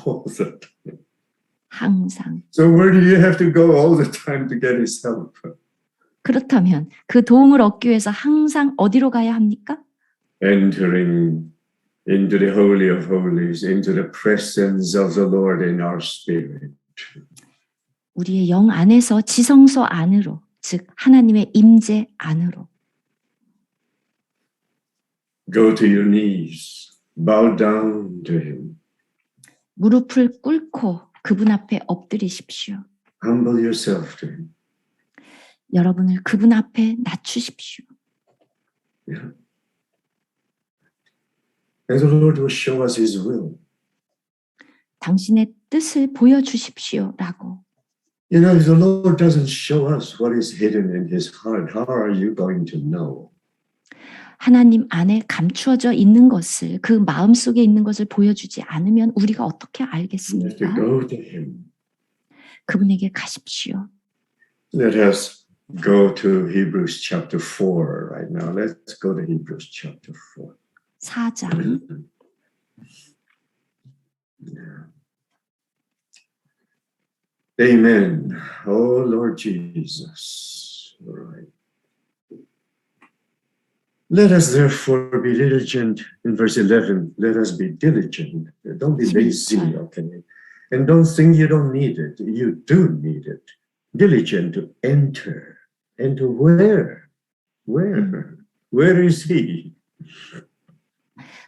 All the time. 항상. So where do you have to go all the time to get His help? 그렇다면 그 도움을 얻기 위해서 항상 어디로 가야 합니까? Entering into the Holy of Holies, into the presence of the Lord in our spirit. 우리의 영 안에서 지성소 안으로, 즉 하나님의 임재 안으로. Go to your knees, bow down to Him. 무릎을 꿇고 그분 앞에 엎드리십시오. Humble yourself to Him. 여러분을 그분 앞에 낮추십시오. Yeah. And the Lord will show us His will. 당신의 뜻을 보여주십시오라고. You know, if the Lord doesn't show us what is hidden in His heart, how are you going to know? 하나님 안에 감추어져 있는 것을, 그 마음 속에 있는 것을 보여주지 않으면 우리가 어떻게 You have to 알겠습니까? go to Him. 그분에게 가십시오. Let us go to Hebrews chapter 4 right now. Let's go to Hebrews chapter 4. 4장. Yeah. Amen. Oh, Lord Jesus. All right. Let us therefore be diligent. In verse 11, let us be diligent. Don't be lazy, okay? And don't think you don't need it. You do need it. Diligent to enter. And to where? Where? Where is He?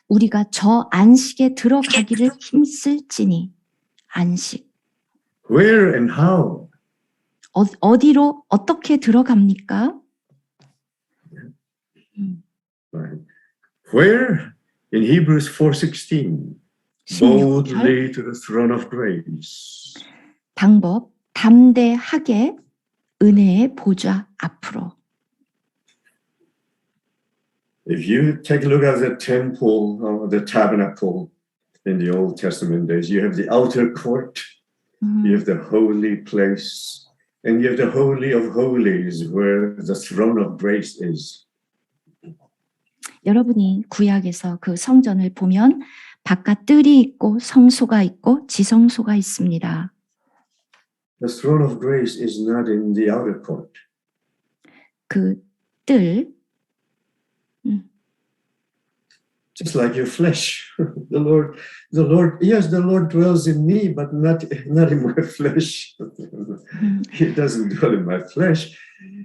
우리가 저 안식에 들어가기를 힘쓸지니. 안식. Where and how? 어디로 어떻게 들어갑니까? Right. Where? In Hebrews 4:16. Boldly to the throne of grace. 방법, 담대하게 은혜의 보좌 앞으로. If you take a look at the temple or the tabernacle in the Old Testament days, you have the outer court, you have the holy place, and you have the Holy of Holies where the throne of grace is. 여러분이 구약에서 그 성전을 보면 바깥 뜰이 있고 성소가 있고 지성소가 있습니다. The throne of grace is not in the outer court. 그 뜰, Just like your flesh. The Lord, yes, the Lord dwells in me, but not in my flesh. He doesn't dwell in my flesh.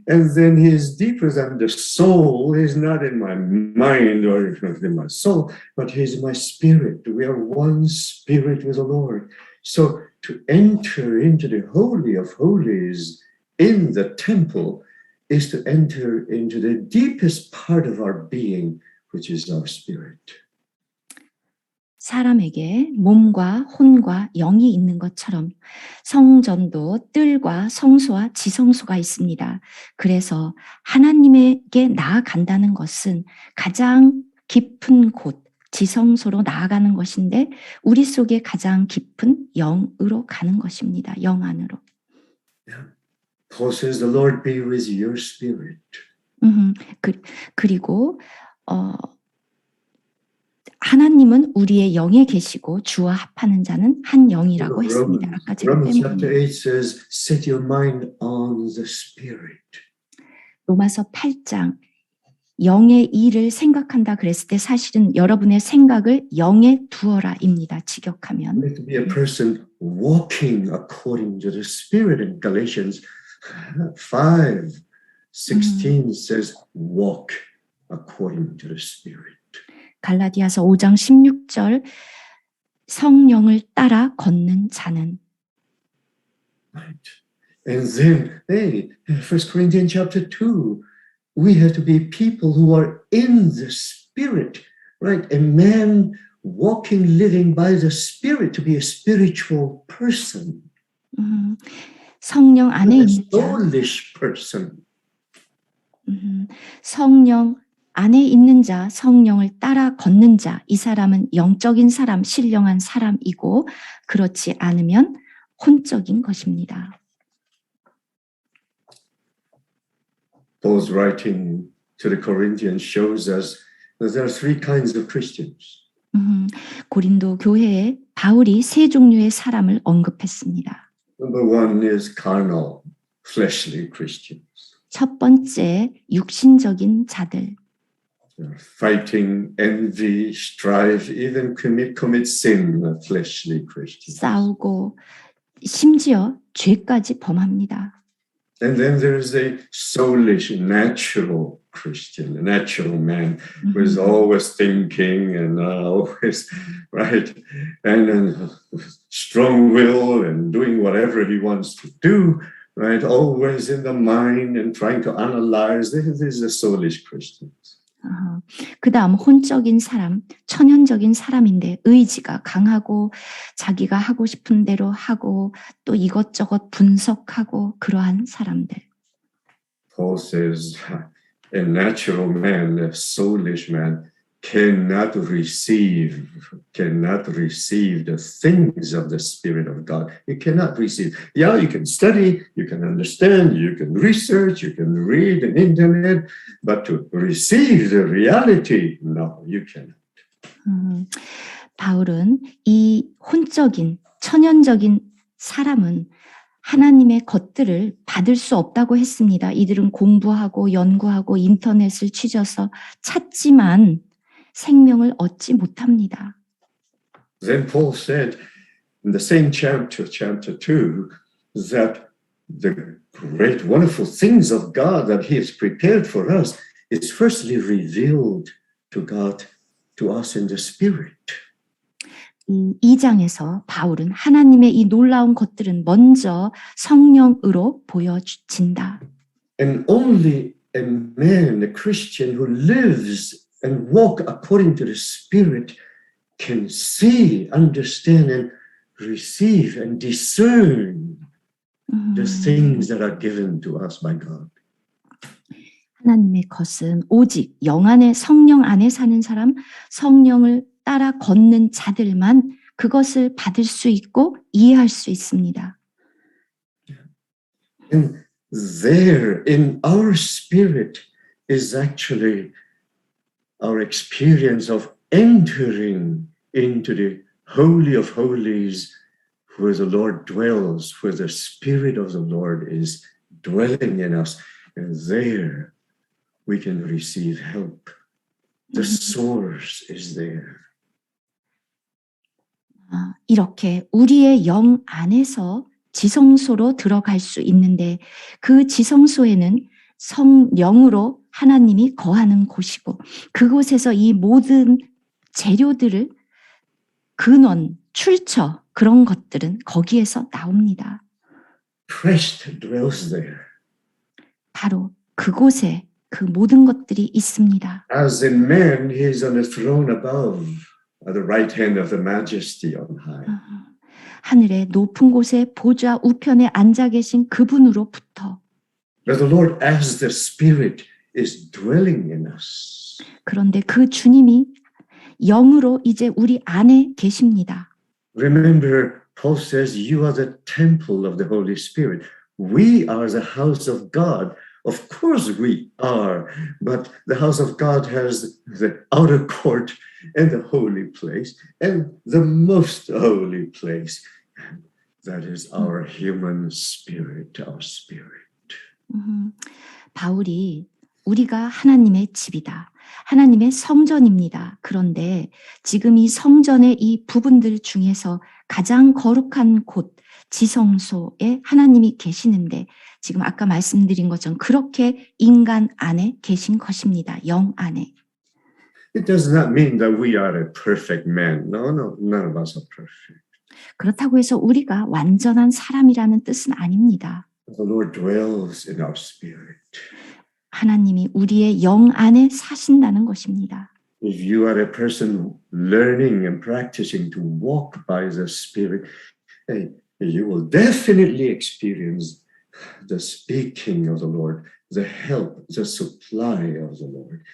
And then he is deeper than the soul. He's not in my mind or in my soul, but he's in my spirit. We are one spirit with the Lord. So to enter into the Holy of Holies in the temple is to enter into the deepest part of our being, which is our spirit. 사람에게 몸과 혼과 영이 있는 것처럼 성전도 뜰과 성소와 지성소가 있습니다. 그래서 하나님에게 나아간다는 것은 가장 깊은 곳, 지성소로 나아가는 것인데 우리 속에 가장 깊은 영으로 가는 것입니다. 영 안으로. Paul says, the Lord be with your spirit. 그리고 하나님은 우리의 영에 계시고 주와 합하는 자는 한 영이라고 했습니다. 아까 제가 Romans chapter 빼먹었는데. 8 says, set your mind on the spirit. 로마서 8장 영의 일을 생각한다 그랬을 때 사실은 여러분의 생각을 영에 두어라입니다. You 직역하면. have to be a person walking according to the spirit. In Galatians 5:16 says, walk according to the spirit. 갈라디아서 5장 16절 성령을 따라 걷는 자는. Right. And then, 1 Corinthians chapter 2, we have to be people who are in the spirit, right? A man walking, living by the spirit to be a spiritual person. 성령 안에 A 있는 자. soulish person. 성령 안에 있는 자, 성령을 따라 걷는 자, 이 사람은 영적인 사람, 신령한 사람이고 그렇지 않으면 혼적인 것입니다. Paul's writing to the Corinthians shows us that there are three kinds of Christians. 고린도 교회에 바울이 세 종류의 사람을 언급했습니다. Number one is carnal, fleshly Christians. 첫 번째, 육신적인 자들. They're fighting, envy, strife, even commit sin, fleshly Christians. 싸우고 심지어 죄까지 범합니다. And then there's a soulish, natural Christian, a natural man who is always thinking and always, right, and strong will and doing whatever he wants to do, right, always in the mind and trying to analyze. This is the soulish Christians. 그 다음 혼적인 사람, 천연적인 사람인데 의지가 강하고 자기가 하고 싶은 대로 하고 또 이것저것 분석하고 그러한 사람들. Paul says a natural man, a soulish man, cannot receive the things of the Spirit of God. You cannot receive. Yeah, you can study, you can understand, you can research, you can read the internet, but to receive the reality, no, you cannot. 바울은 이 혼적인, 천연적인 사람은 하나님의 것들을 받을 수 없다고 했습니다. 이들은 공부하고 연구하고 인터넷을 뒤져서 찾지만 생명을 얻지 못합니다. Then Paul said in the same chapter 2, that the great, wonderful things of God that He has prepared for us is firstly revealed to God, to us in the Spirit. 이 2장에서 바울은 하나님의 이 놀라운 것들은 먼저 성령으로 보여진다. And only a man, a Christian who lives and walk according to the Spirit can see, understand, and receive and discern the things that are given to us by God. 하나님의 것은 오직 영 안에 성령 안에 사는 사람, 성령을 따라 걷는 자들만 그것을 받을 수 있고 이해할 수 있습니다. And there in our spirit is actually our experience of entering into the Holy of Holies, where the Lord dwells, where the Spirit of the Lord is dwelling in us, and there we can receive help. The source is there. 이렇게 우리의 영 안에서 지성소로 들어갈 수 있는데 그 지성소에는 성령으로 하나님이 거하는 곳이고 그곳에서 이 모든 재료들을 근원, 출처 그런 것들은 거기에서 나옵니다. Christ dwells there. 바로 그곳에 그 모든 것들이 있습니다. As in man, he is on a throne above, at the right hand of the majesty on high. 하늘의 높은 곳에 보좌 우편에 앉아 계신 그분으로부터 But the Lord, as the Spirit, is dwelling in us. 그런데 그 주님이 영으로 이제 우리 안에 계십니다. Remember, Paul says, you are the temple of the Holy Spirit. We are the house of God. Of course we are, but the house of God has the outer court and the holy place and the most holy place. That is our human spirit, our spirit. 바울이 우리가 하나님의 집이다. 하나님의 성전입니다. 그런데 지금 이 성전의 이 부분들 중에서 가장 거룩한 곳, 지성소에 하나님이 계시는데 지금 아까 말씀드린 것처럼 그렇게 인간 안에 계신 것입니다. 영 안에. It does not mean that we are a perfect man. No, none of us are perfect. 그렇다고 해서 우리가 완전한 사람이라는 뜻은 아닙니다. The Lord dwells in our spirit. 하나님이 우리의 영 안에 사신다는 것입니다. If you are a person learning and practicing to walk by the Spirit, you will definitely experience the speaking of the Lord, the help, the supply of the Lord.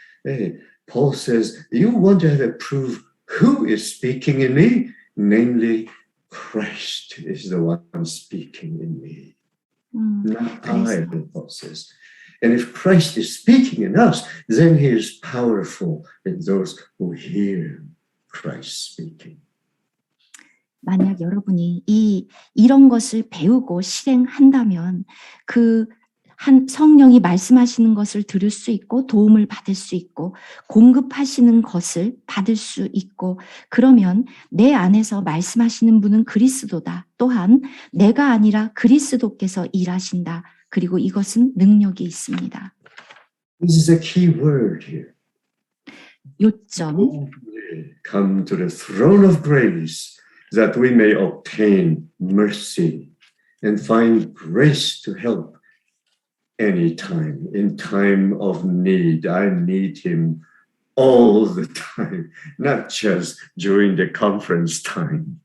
Paul says, you want to have a proof who is speaking in me? Namely, Christ is the one speaking in me. Not I, Paul says. And if Christ is speaking in us, then he is powerful in those who hear Christ speaking. 만약 여러분이 이런 것을 배우고 실행한다면 그 성령이 말씀하시는 것을 들을 수 있고 도움을 받을 수 있고 공급하시는 것을 받을 수 있고 그러면 내 안에서 말씀하시는 분은 그리스도다. 또한 내가 아니라 그리스도께서 일하신다. 그리고 이것은 능력이 있습니다. This is a key word here. 요점. Come to the throne of grace that we may obtain mercy and find grace to help anytime, in time of need. I need him all the time, not just during the conference time.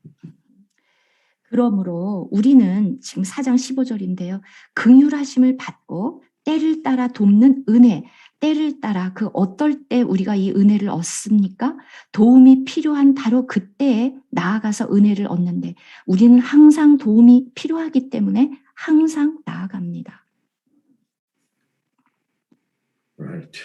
그러므로 우리는 지금 4장 15절인데요. 긍휼하심을 받고 때를 따라 돕는 은혜, 때를 따라 그 어떨 때 우리가 이 은혜를 얻습니까? 도움이 필요한 바로 그때에 나아가서 은혜를 얻는데 우리는 항상 도움이 필요하기 때문에 항상 나아갑니다. Right.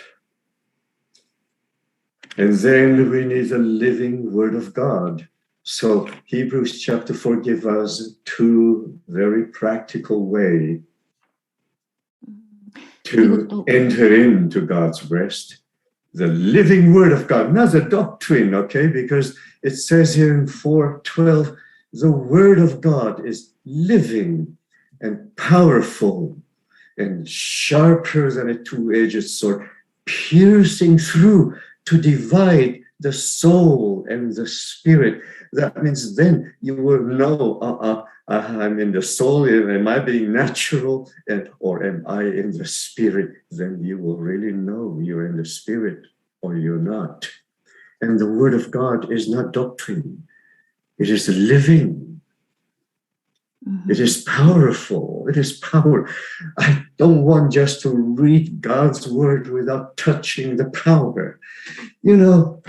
And then we need the living word of God. So Hebrews chapter 4 gives us two very practical ways to enter into God's rest. The living word of God, not the doctrine, okay? Because it says here in 4:12, the word of God is living and powerful and sharper than a two-edged sword, piercing through to divide the soul and the spirit. That means then you will know, I'm in the soul, am I being natural, or am I in the spirit? Then you will really know you're in the spirit or you're not. And the word of God is not doctrine. It is living. It is powerful. It is power. I don't want just to read God's word without touching the power. You know,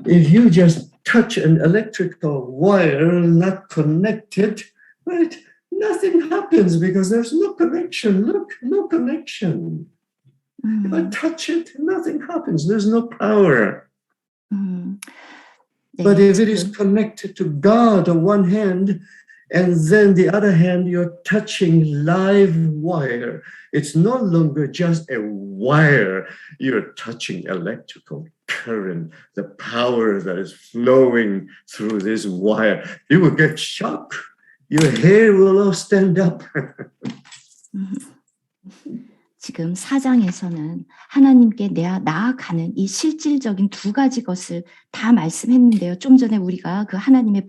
if you just touch an electrical wire not connected, right, nothing happens because there's no connection. Look, no connection. If I touch it, nothing happens. There's no power. 네, But if it is connected to God on one hand, And then the other hand, you're touching live wire. It's no longer just a wire. You're touching electrical current, the power that is flowing through this wire. You will get shocked. Your hair will all stand up. 지금 4장에서는 하나님께 나아가는 이 실질적인 두 가지 것을 다 말씀했는데요. 좀 전에 우리가 그 하나님의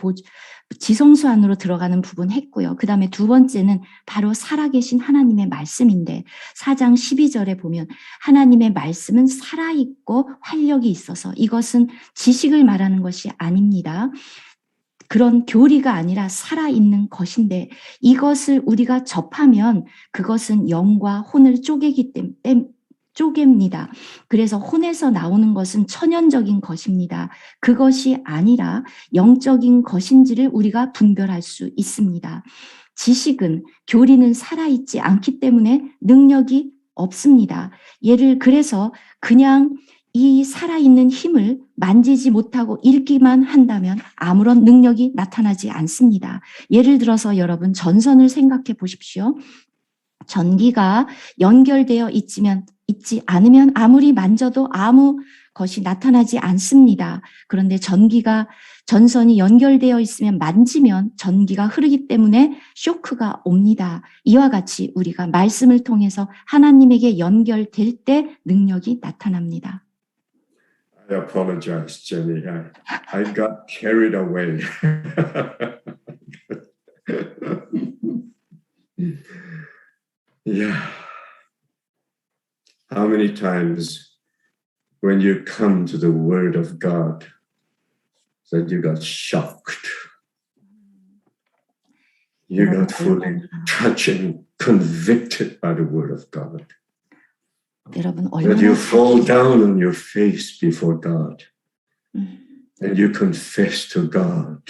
지성소 안으로 들어가는 부분 했고요. 그 다음에 두 번째는 바로 살아계신 하나님의 말씀인데 4장 12절에 보면 하나님의 말씀은 살아있고 활력이 있어서 이것은 지식을 말하는 것이 아닙니다. 그런 교리가 아니라 살아있는 것인데 이것을 우리가 접하면 그것은 영과 혼을 쪼갭니다. 그래서 혼에서 나오는 것은 천연적인 것입니다. 그것이 아니라 영적인 것인지를 우리가 분별할 수 있습니다. 지식은, 교리는 살아있지 않기 때문에 능력이 없습니다. 그래서 그냥 이 살아있는 힘을 만지지 못하고 읽기만 한다면 아무런 능력이 나타나지 않습니다. 예를 들어서 여러분 전선을 생각해 보십시오. 전기가 연결되어 있지 않으면 아무리 만져도 아무 것이 나타나지 않습니다. 그런데 전선이 연결되어 있으면 만지면 전기가 흐르기 때문에 쇼크가 옵니다. 이와 같이 우리가 말씀을 통해서 하나님에게 연결될 때 능력이 나타납니다. I apologize, Jenny. I got carried away. Yeah. How many times when you come to the Word of God that you got shocked? You got fully touched and convicted by the Word of God. 여러분 That you fall down on your face before God and you confess to God.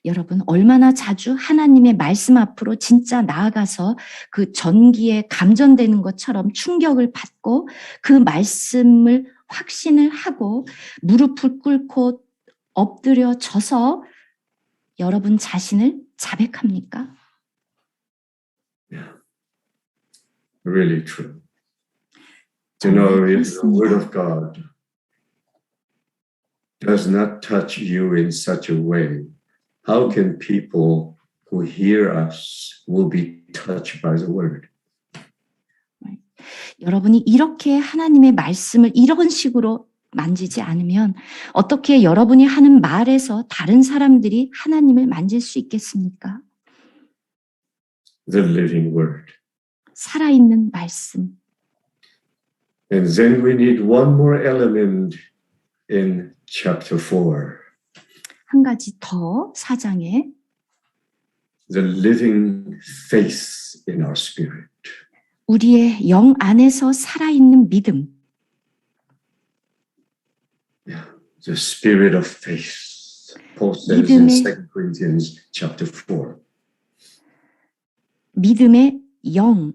여러분 얼마나 자주 하나님의 말씀 앞으로 진짜 나아가서 그 전기에 감전되는 것처럼 충격을 받고 그 말씀을 확신을 하고 무릎을 꿇고 엎드려져서 여러분 자신을 자백합니까? Yeah. Really true. You know, if the Word of God does not touch you in such a way, how can people who hear us will be touched by the Word? 여러분이 이렇게 하나님의 말씀을 이런 식으로 만지지 않으면 어떻게 여러분이 하는 말에서 다른 사람들이 하나님을 만질 수 있겠습니까? The living Word. 살아있는 말씀. And then we need one more element in chapter 4. 한 가지 더 4장에 The living faith in our spirit. 우리의 영 안에서 살아있는 믿음. Yeah, the spirit of faith. Paul says in 2 Corinthians chapter 4. 믿음의 영.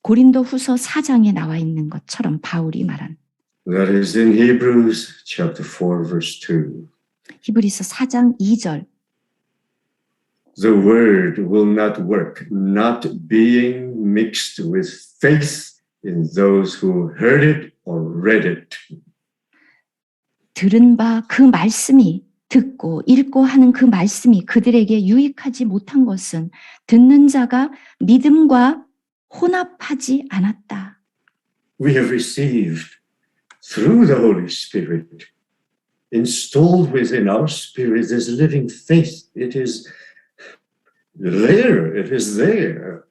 고린도후서 4장에 나와 있는 것처럼 바울이 말한. That is in Hebrews chapter 4 verse 2. 히브리서 4장 2절. The word will not work, not being mixed with faith in those who heard it or read it. 들은 바 그 말씀이 듣고 읽고 하는 그 말씀이 그들에게 유익하지 못한 것은 듣는 자가 믿음과 혼합하지 않았다. We have received through the Holy Spirit, installed within our spirit, this living faith. It is there. It is there.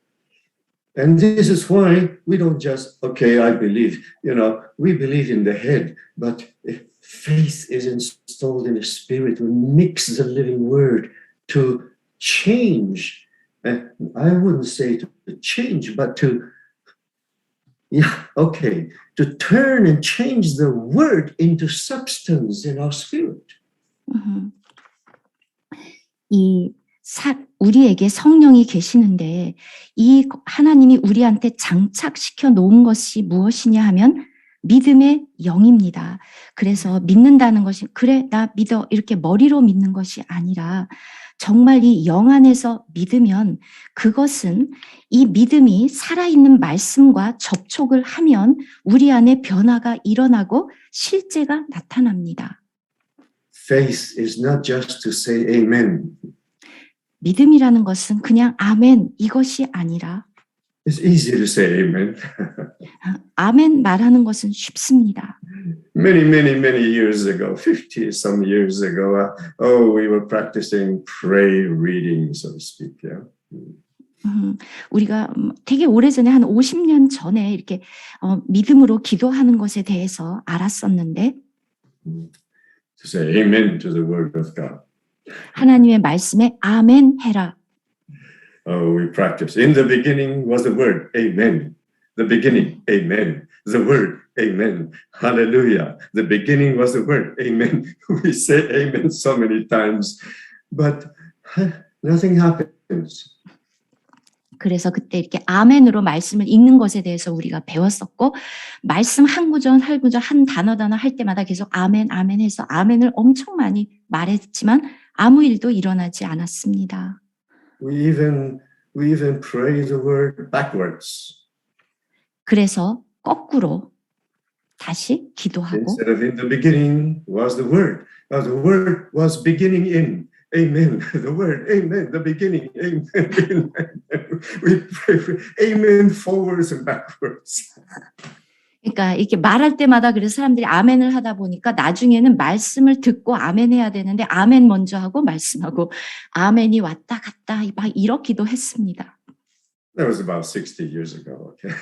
And this is why we don't just, okay, I believe, we believe in the head, but faith is installed in the spirit. We mix the living word to change. I wouldn't say to change, but to turn and change the word into substance in our spirit. 우리에게 성령이 계시는데 이 하나님이 우리한테 장착시켜 놓은 것이 무엇이냐 하면 믿음의 영입니다. 그래서 믿는다는 것이 그래 나 믿어 이렇게 머리로 믿는 것이 아니라 정말 이 영 안에서 믿으면 그것은 이 믿음이 살아있는 말씀과 접촉을 하면 우리 안에 변화가 일어나고 실제가 나타납니다. Faith is not just to say amen. 믿음이라는 것은 그냥 아멘 이것이 아니라 It's easy to say amen. 아멘 말하는 것은 쉽습니다. Many years ago, 50 some years ago, we were practicing prayer reading, so to speak. Yeah. 우리가 되게 오래전에 한 50년 전에 이렇게 믿음으로 기도하는 것에 대해서 알았었는데 To say amen to the word of God. 하나님의 말씀에 아멘 해라. We practice. In the beginning was the word, amen. The beginning, amen. The word, amen. Hallelujah. The beginning was the word, amen. We say amen so many times, but nothing happens. 그래서 그때 이렇게 아멘으로 말씀을 읽는 것에 대해서 우리가 배웠었고 말씀 한 구절 한 구절 한 단어 할 때마다 계속 아멘 아멘 해서 아멘을 엄청 많이 말했지만 아무 일도 일어나지 않았습니다. We even pray the word backwards. 그래서 거꾸로 다시 기도하고 Instead of in the beginning was the word. The word was beginning in. Amen. The word, amen. The beginning, amen. Amen. We pray for amen forwards and backwards. 그러니까 이렇게 말할 때마다 그래서 사람들이 아멘을 하다 보니까 나중에는 말씀을 듣고 아멘 해야 되는데 아멘 먼저 하고 말씀하고 아멘이 왔다 갔다 막 이렇기도 했습니다. That was about 60 years ago. Okay.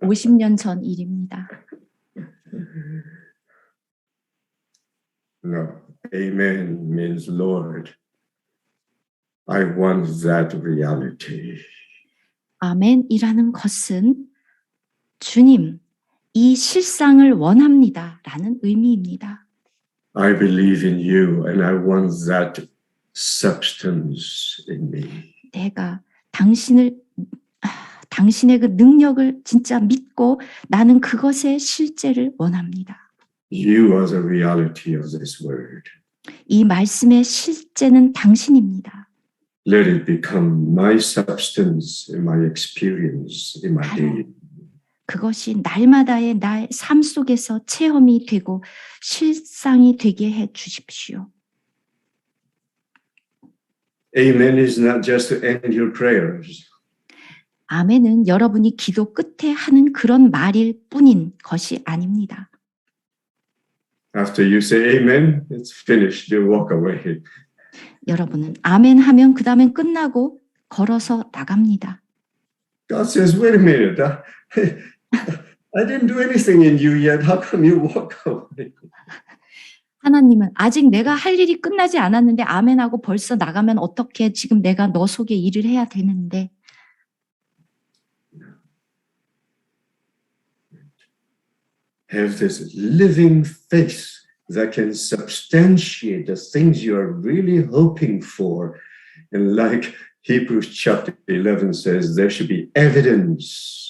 50년 전 일입니다. No, amen means Lord, I want that reality. 아멘이라는 것은 주님, 이 실상을 원합니다라는 의미입니다. I believe in you and I want that substance in me. 내가 당신의 그 능력을 진짜 믿고 나는 그것의 실제를 원합니다. You are the reality of this word. 이 말씀의 실제는 당신입니다. Let it become my substance in my experience in my day. 그것이 날마다의 나의 삶 속에서 체험이 되고 실상이 되게 해 주십시오. Amen is not just to end your prayers. 아멘은 여러분이 기도 끝에 하는 그런 말일 뿐인 것이 아닙니다. After you say amen, it's finished. You walk away. 여러분은 아멘 하면 그 다음엔 끝나고 걸어서 나갑니다. God says, wait a minute. I didn't do anything in you yet. How come you walk away? 하나님은 아직 내가 할 일이 끝나지 않았는데 아멘하고 벌써 나가면 어떻게 지금 내가 너 속에 일을 해야 되는데. Have this living faith that can substantiate the things you are really hoping for. And like Hebrews chapter 11 says, there should be evidence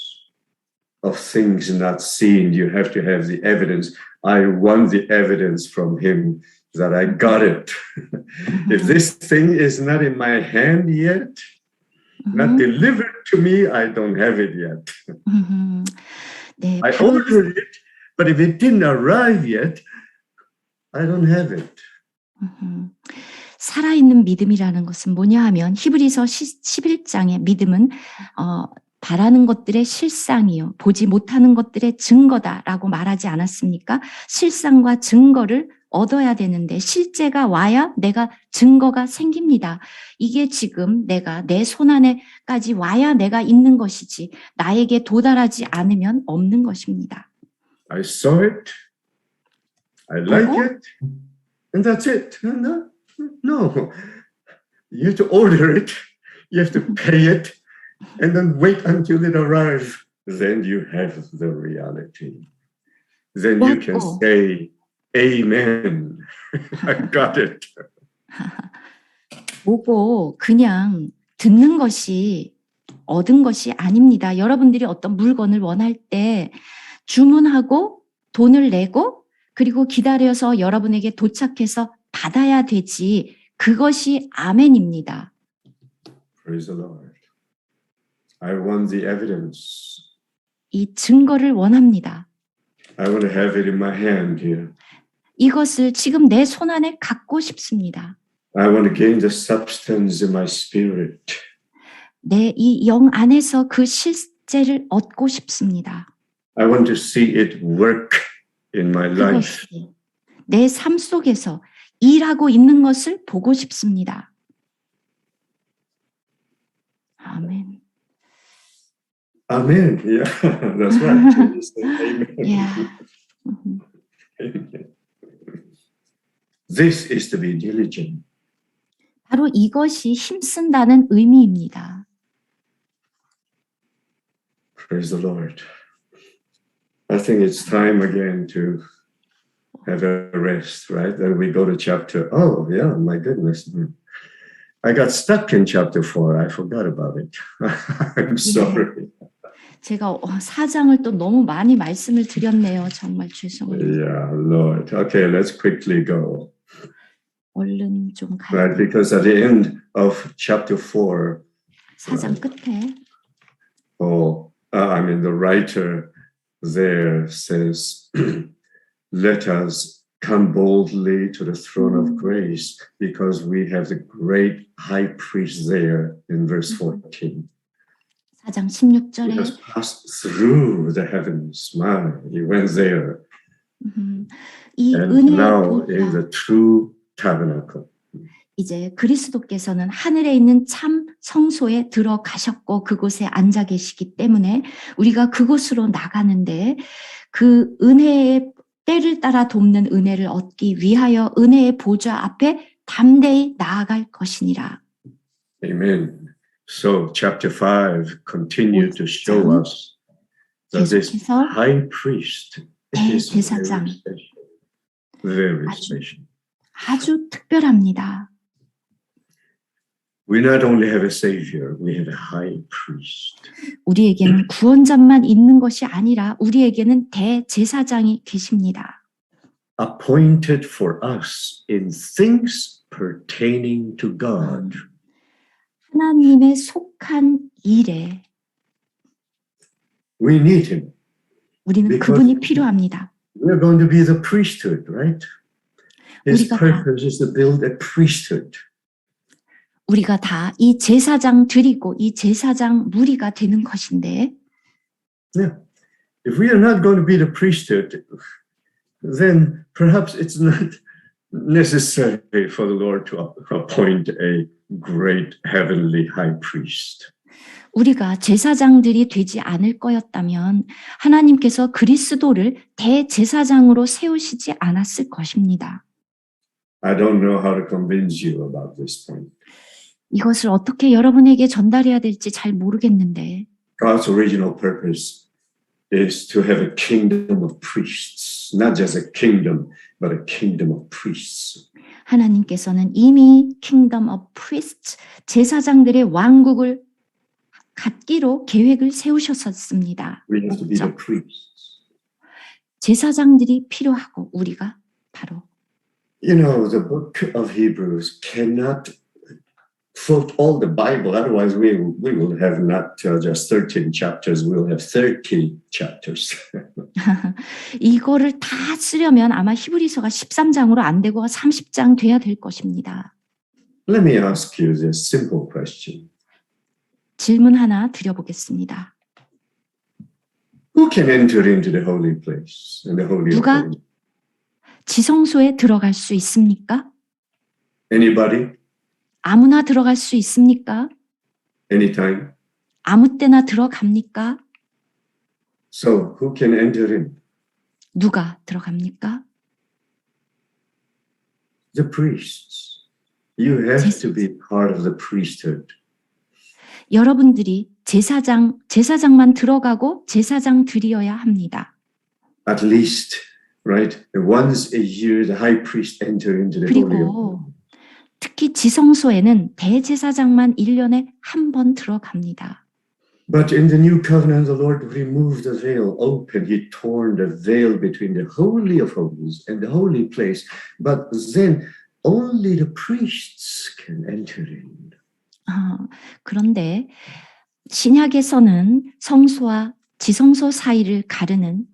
of things not seen. You have to have the evidence. I want the evidence from him that I got it. If this thing is not in my hand yet, not delivered to me, I don't have it yet. 네, I ordered it, but if it didn't arrive yet, I don't have it. 살아있는 믿음이라는 것은 뭐냐 하면 히브리서 11장의 믿음은 바라는 것들의 실상이요 보지 못하는 것들의 증거다라고 말하지 않았습니까? 실상과 증거를 얻어야 되는데 실제가 와야 내가 증거가 생깁니다. 이게 지금 내가 내 손안에까지 와야 내가 있는 것이지 나에게 도달하지 않으면 없는 것입니다. I saw it, I like it, and that's it. No, you have to order it, you have to pay it, and then wait until it arrives. Then you have the reality. Then you can say, Amen. I got it. 보고 그냥 듣는 것이 얻은 것이 아닙니다. 여러분들이 어떤 물건을 원할 때 주문하고 돈을 내고 그리고 기다려서 여러분에게 도착해서 받아야 되지. 그것이 아멘입니다. Praise the Lord. I want the evidence. 이 증거를 원합니다. I want to have it in my hand here. 이것을 지금 내 손 안에 갖고 싶습니다. I want to gain the substance in my spirit. 내 이 영 안에서 그 실제를 얻고 싶습니다. I want to see it work in my life. 그것이 내 삶 속에서 일하고 있는 것을 보고 싶습니다. 아멘. Amen. Yeah, that's right. You say amen. Yeah. Amen. This is to be diligent. 바로 이것이 힘쓴다는 의미입니다. Praise the Lord. I think it's time again to have a rest, right? Then we go to chapter. Oh, yeah, my goodness. I got stuck in chapter 4. I forgot about it. I'm sorry. 제가 4장을 또 너무 많이 말씀을 드렸네요. 정말 죄송해요. Yeah, Lord. Okay, let's quickly go. 얼른 좀 가야 Right, 돼요. because at the end of chapter 4, 4장 끝에 I mean, the writer there says, let us come boldly to the throne of grace because we have the great high priest there in verse 14. 4장 He 16절에 has passed through the heavens. Man, he went there. 이 And 은혜의 now in 보좌, the true tabernacle. 이제 그리스도께서는 하늘에 있는 참 성소에 들어가셨고 그곳에 앉아 계시기 때문에 우리가 그곳으로 나가는데 그 은혜의 때를 따라 돕는 은혜를 얻기 위하여 은혜의 보좌 앞에 담대히 나아갈 것이니라. Amen. So chapter 5 continued to show us that this 계속해서 high priest is 대제사장. very special. Very 아주- special. 아주 특별합니다. We not only have a savior, we have a high priest. 우리에게는 구원자만 있는 것이 아니라 우리에게는 대제사장이 계십니다. Appointed for us in things pertaining to God. 하나님의 속한 일에 We need him. 우리는 Because- 그분이 필요합니다. We're going to be the priesthood, right? His 우리가 다- purpose is to build a priesthood. 우리가 다 이 제사장 드리고 이 제사장 무리가 되는 것인데 Yeah. If we are not going to be the priesthood, then perhaps it's not necessary for the Lord to appoint a great heavenly high priest. 우리가 제사장들이 되지 않을 거였다면 하나님께서 그리스도를 대제사장으로 세우시지 않았을 것입니다. I don't know how to convince you about this point. 이것을 어떻게 여러분에게 전달해야 될지 잘 모르겠는데 God's original purpose is to have a kingdom of priests, not just a kingdom, but a kingdom of priests. 하나님께서는 이미 Kingdom of Priests, 제사장들의 왕국을 갖기로 계획을 세우셨었습니다. We have to be the priests. 제사장들이 필요하고 우리가 바로 You know, the book of Hebrews cannot quote all the Bible. Otherwise, we will have not just 13 chapters. We'll have 30 chapters. 이거를 다 쓰려면 아마 히브리서가 13장으로 안 되고 30장 돼야 될 것입니다. Let me ask you this simple question. 질문 하나 드려보겠습니다. Who can enter into the holy place and the holy of 누가? holies? 지성소에 들어갈 수 있습니까? Anybody? 아무나 들어갈 수 있습니까? Anytime? 아무 때나 들어갑니까? So who can enter in? 누가 들어갑니까? The priests. You have to be part of the priesthood. 여러분들이 제사장만 들어가고 제사장들이어야 합니다. At least, right? Once a year, the high priest enter into the holy of 그리고 holies. 특히 지성소에는 대제사장만 1년에 한 번 들어갑니다. But in the new covenant, the Lord removed the veil open. He torn the veil between the Holy of Holies and the holy place. But then only the priests can enter in. 그런데 신약에서는 성소와 지성소 사이를 가르는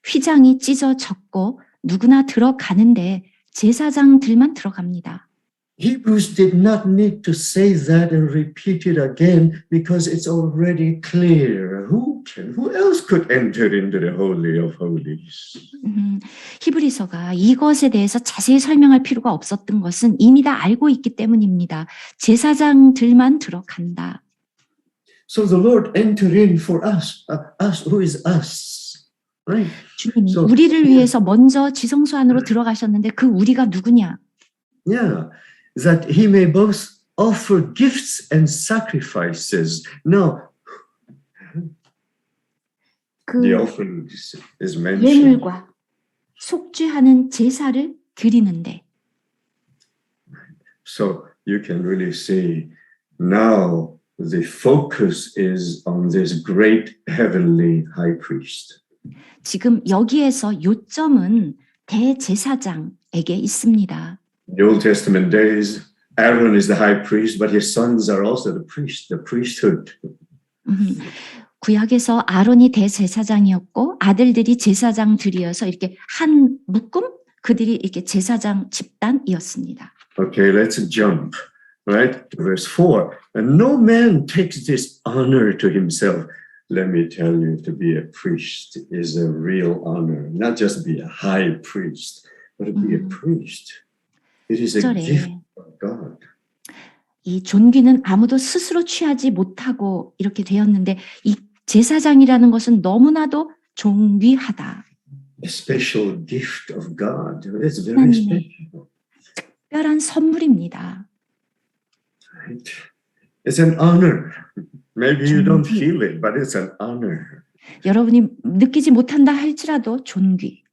휘장이 찢어졌고 누구나 들어가는데 제사장들만 들어갑니다. Hebrews did not need to say that and repeat it again because it's already clear. Who else could enter into the Holy of Holies? 히브리서가 이것에 대해서 자세히 설명할 필요가 없었던 것은 이미 다 알고 있기 때문입니다. 제사장들만 들어간다. So the Lord entered in for us, us who is us, right? 주님이 우리를 위해서 먼저 지성소 안으로 들어가셨는데 그 우리가 누구냐? Yeah, that he may both offer gifts and sacrifices. Now, the offering is mentioned. 예물과 속죄하는 제사를 드리는데. So you can really see now the focus is on this great heavenly high priest. 지금 여기에서 요점은 대제사장에게 있습니다. The Old Testament days, Aaron is the high priest, but his sons are also the priesthood. 구약에서 아론이 대제사장이었고 아들들이 제사장들이어서 이렇게 한 묶음 그들이 이렇게 제사장 집단이었습니다. Okay, let's jump right to verse 4. And no man takes this honor to himself. Let me tell you, to be a priest is a real honor. Not just be a high priest, but to be a priest. It is a gift of God. 이 존귀는 아무도 스스로 취하지 못하고 이렇게 되었는데 이 제사장이라는 것은 너무나도 존귀하다. A special gift of God. It's very special. 특별한 선물입니다. Right? It's an honor. Maybe you don't feel it, but it's an honor. 여러분이 느끼지 못한다 할지라도 존귀.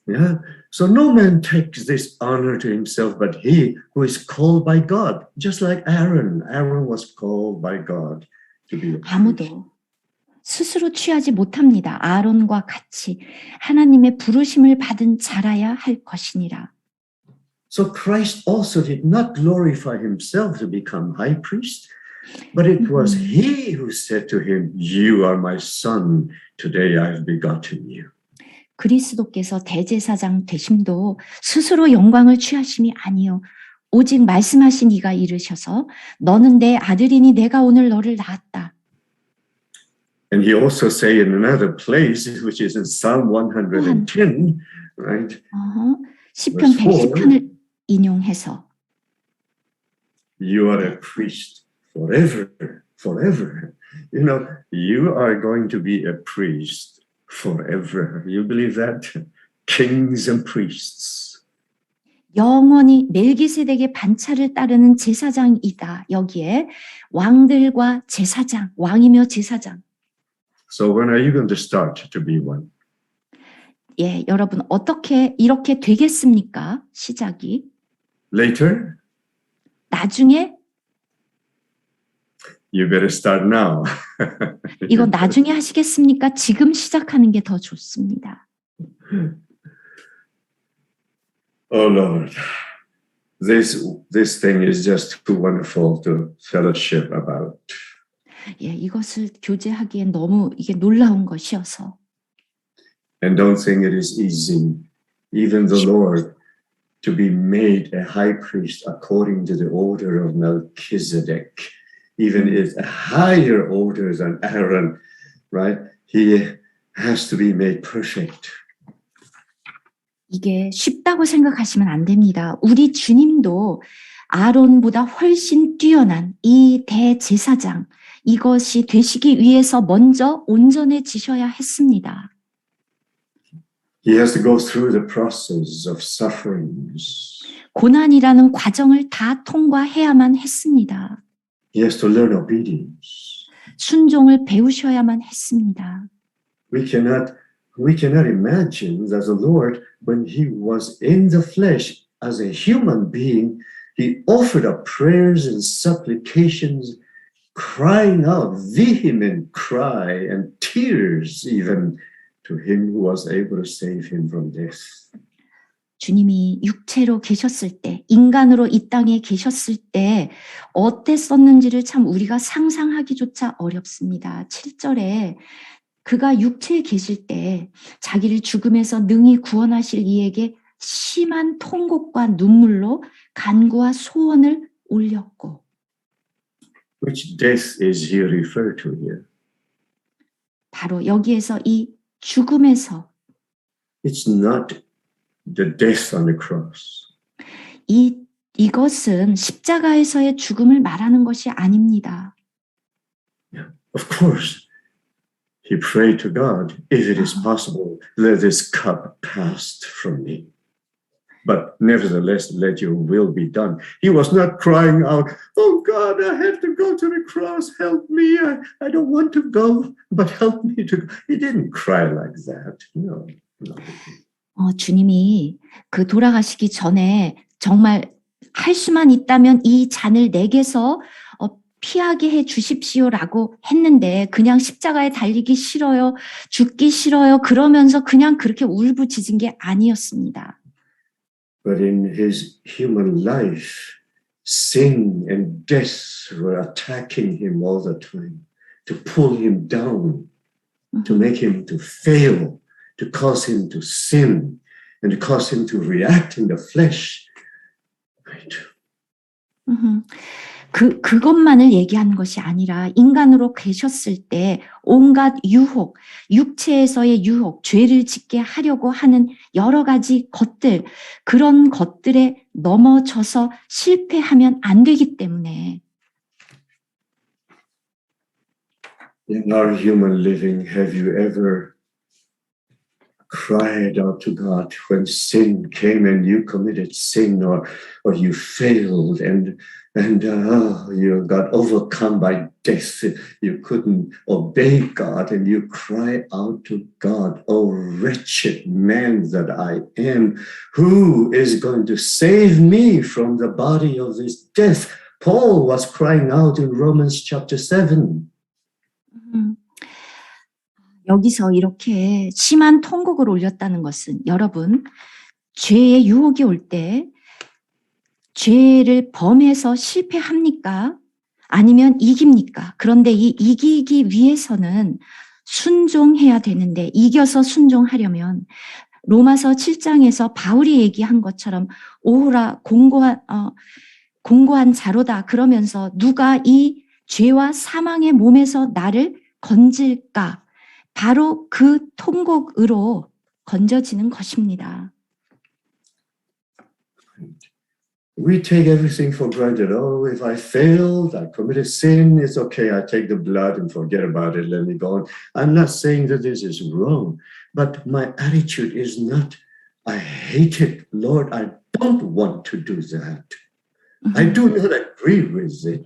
Yeah. So no man takes this honor to himself, but he who is called by God, just like Aaron. Aaron was called by God to be a priest. 아무도 스스로 취하지 못합니다. 아론과 같이 하나님의 부르심을 받은 자라야 할 것이니라. So Christ also did not glorify himself to become high priest, but it was he who said to him, "You are my son, today I have begotten you." 그리스도께서 대제사장 되심도 스스로 영광을 취하심이 아니요 오직 말씀하신 이가 이르셔서 너는 내 아들이니 내가 오늘 너를 낳았다. And he also say in another place, which is in Psalm 110, right? 시편 110편을 인용해서 You are a priest forever, forever. You know, you are going to be a priest forever. You believe that? Kings and priests. 영원히 멜기세덱의 반차를 따르는 제사장이다. 여기에 왕들과 제사장, 왕이며 제사장. So when are you going to start to be one? 예, 여러분 어떻게 이렇게 되겠습니까? 시작이. Later? 나중에? You better start now. 이거 나중에 하시겠습니까? 지금 시작하는 게 더 좋습니다. Oh Lord, this thing is just too wonderful to fellowship about. 예, 이것을 교제하기엔 너무 이게 놀라운 것이어서. And don't think it is easy, even the Lord, to be made a high priest according to the order of Melchizedek, even if a higher order than Aaron, right? He has to be made perfect. 이게 쉽다고 생각하시면 안 됩니다. 우리 주님도 아론보다 훨씬 뛰어난 이 대제사장, 이것이 되시기 위해서 먼저 온전해지셔야 했습니다. He has to go through the process of sufferings. 고난이라는 과정을 다 통과해야만 했습니다. He has to learn obedience. 순종을 배우셔야만 했습니다. We cannot imagine that the Lord, when he was in the flesh as a human being, he offered up prayers and supplications crying out, vehement cry and tears even to him who was able to save him from death. 주님이 육체로 계셨을 때, 인간으로 이 땅에 계셨을 때 어땠었는지를 참 우리가 상상하기조차 어렵습니다. 7절에 그가 육체에 계실 때 자기를 죽음에서 능히 구원하실 이에게 심한 통곡과 눈물로 간구와 소원을 올렸고. Which death is he referred to here? 바로 여기에서 이 죽음에서 It's not the death on the cross. 이것은 십자가에서의 죽음을 말하는 것이 아닙니다. Yeah. Of course, he prayed to God, if it is possible, let this cup pass from me. But nevertheless, let your will be done. He was not crying out, oh God, I have to go to the cross. Help me. I don't want to go, but help me to go. He didn't cry like that. No. 주님이 그 돌아가시기 전에 정말 할 수만 있다면 이 잔을 내게서 피하게 해 주십시오라고 했는데 그냥 십자가에 달리기 싫어요, 죽기 싫어요 그러면서 그냥 그렇게 울부짖은 게 아니었습니다. But in his human life, sin and death were attacking him all the time to pull him down, to make him to fail, to cause him to sin, and to cause him to react in the flesh. Right. 그것만을 얘기하는 것이 아니라 인간으로 계셨을 때 온갖 유혹, 육체에서의 유혹, 죄를 짓게 하려고 하는 여러 가지 것들, 그런 것들에 넘어져서 실패하면 안 되기 때문에. In our human living, have you ever cried out to God when sin came and you committed sin or you failed and you got overcome by death. You couldn't obey God and you cry out to God, oh wretched man that I am, who is going to save me from the body of this death? Paul was crying out in Romans chapter 7. 여기서 이렇게 심한 통곡을 올렸다는 것은 여러분, 죄의 유혹이 올 때 죄를 범해서 실패합니까? 아니면 이깁니까? 그런데 이 이기기 위해서는 순종해야 되는데 이겨서 순종하려면 로마서 7장에서 바울이 얘기한 것처럼 오호라 공고한 자로다 그러면서 누가 이 죄와 사망의 몸에서 나를 건질까? 바로 그 통곡으로 건져지는 것입니다. We take everything for granted. Oh, if I failed, I committed sin, it's okay. I take the blood and forget about it. Let me go on. I'm not saying that this is wrong, but my attitude is not, I hate it, Lord. I don't want to do that. I do not agree with it.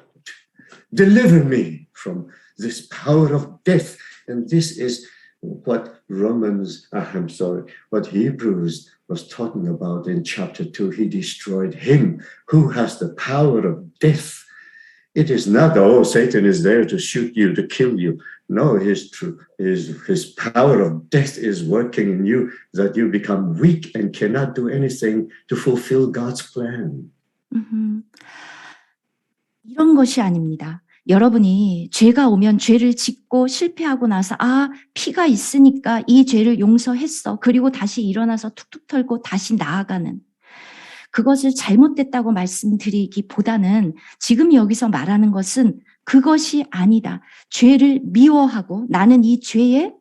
Deliver me from this power of death. And this is what what Hebrews was talking about in chapter 2. He destroyed him who has the power of death. It is not, oh, Satan is there to shoot you, to kill you. No, his power of death is working in you, that you become weak and cannot do anything to fulfill God's plan. 이런 것이 아닙니다. 여러분이 죄가 오면 죄를 짓고 실패하고 나서 피가 있으니까 이 죄를 용서했어. 그리고 다시 일어나서 툭툭 털고 다시 나아가는 그것을 잘못됐다고 말씀드리기보다는 지금 여기서 말하는 것은 그것이 아니다. 죄를 미워하고 나는 이 죄에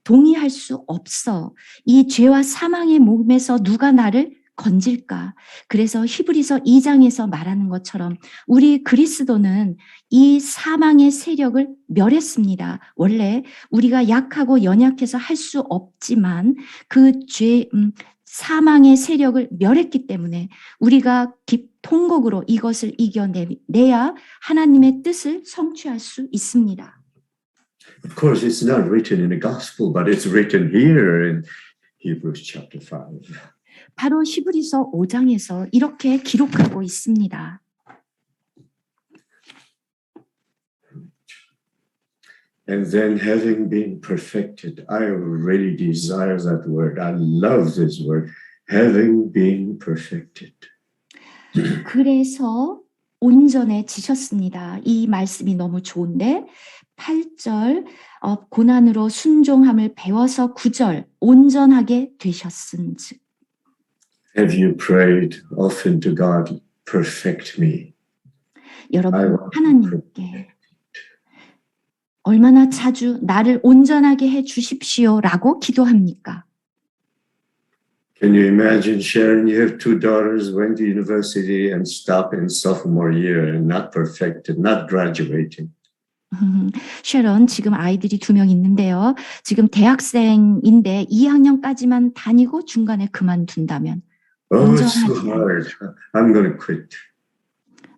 동의할 수 없어. 이 죄와 사망의 몸에서 누가 나를 건질까? 그래서 히브리서 2장에서 말하는 것처럼 우리 그리스도는 이 사망의 세력을 멸했습니다. 원래 우리가 약하고 연약해서 할 수 없지만 그 사망의 세력을 멸했기 때문에 우리가 통곡으로 이것을 이겨내야 하나님의 뜻을 성취할 수 있습니다. Of course, it's not written in the gospel, but it's written here in Hebrews chapter 5. 바로 히브리서 5장에서 이렇게 기록하고 있습니다. And then having been perfected, I really desire that word. I love this word, having been perfected. 그래서 온전해지셨습니다. 이 말씀이 너무 좋은데 8절 고난으로 순종함을 배워서 9절 온전하게 되셨은즉. Have you prayed often to God, perfect me? 여러분 하나님께 얼마나 자주 나를 온전하게 해 주십시오라고 기도합니까? Can you imagine, Sharon, you have two daughters, went to university and stopped in sophomore year and not perfected, not graduating. 쉐런, 지금 아이들이 2명 있는데요. 지금 대학생인데 2학년까지만 다니고 중간에 그만둔다면 Oh, it's so hard. I'm going to quit.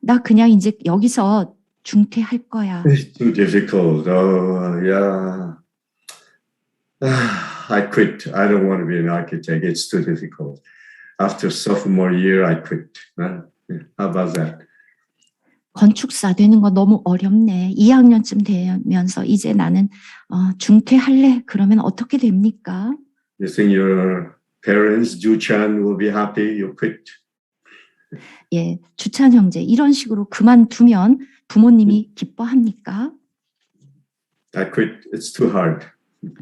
나 그냥 이제 여기서 중퇴할 거야. It's too difficult. Oh, yeah. I quit. I don't want to be an architect. It's too difficult. After sophomore year, I quit. How about that? 건축사 되는 거 너무 어렵네. 2학년쯤 되면서 이제 나는 중퇴할래. 그러면 어떻게 됩니까? You think your parents, Ju-chan, will be happy you quit? 예, 주찬 형제 이런 식으로 그만두면 부모님이 기뻐합니까? I quit. It's too hard.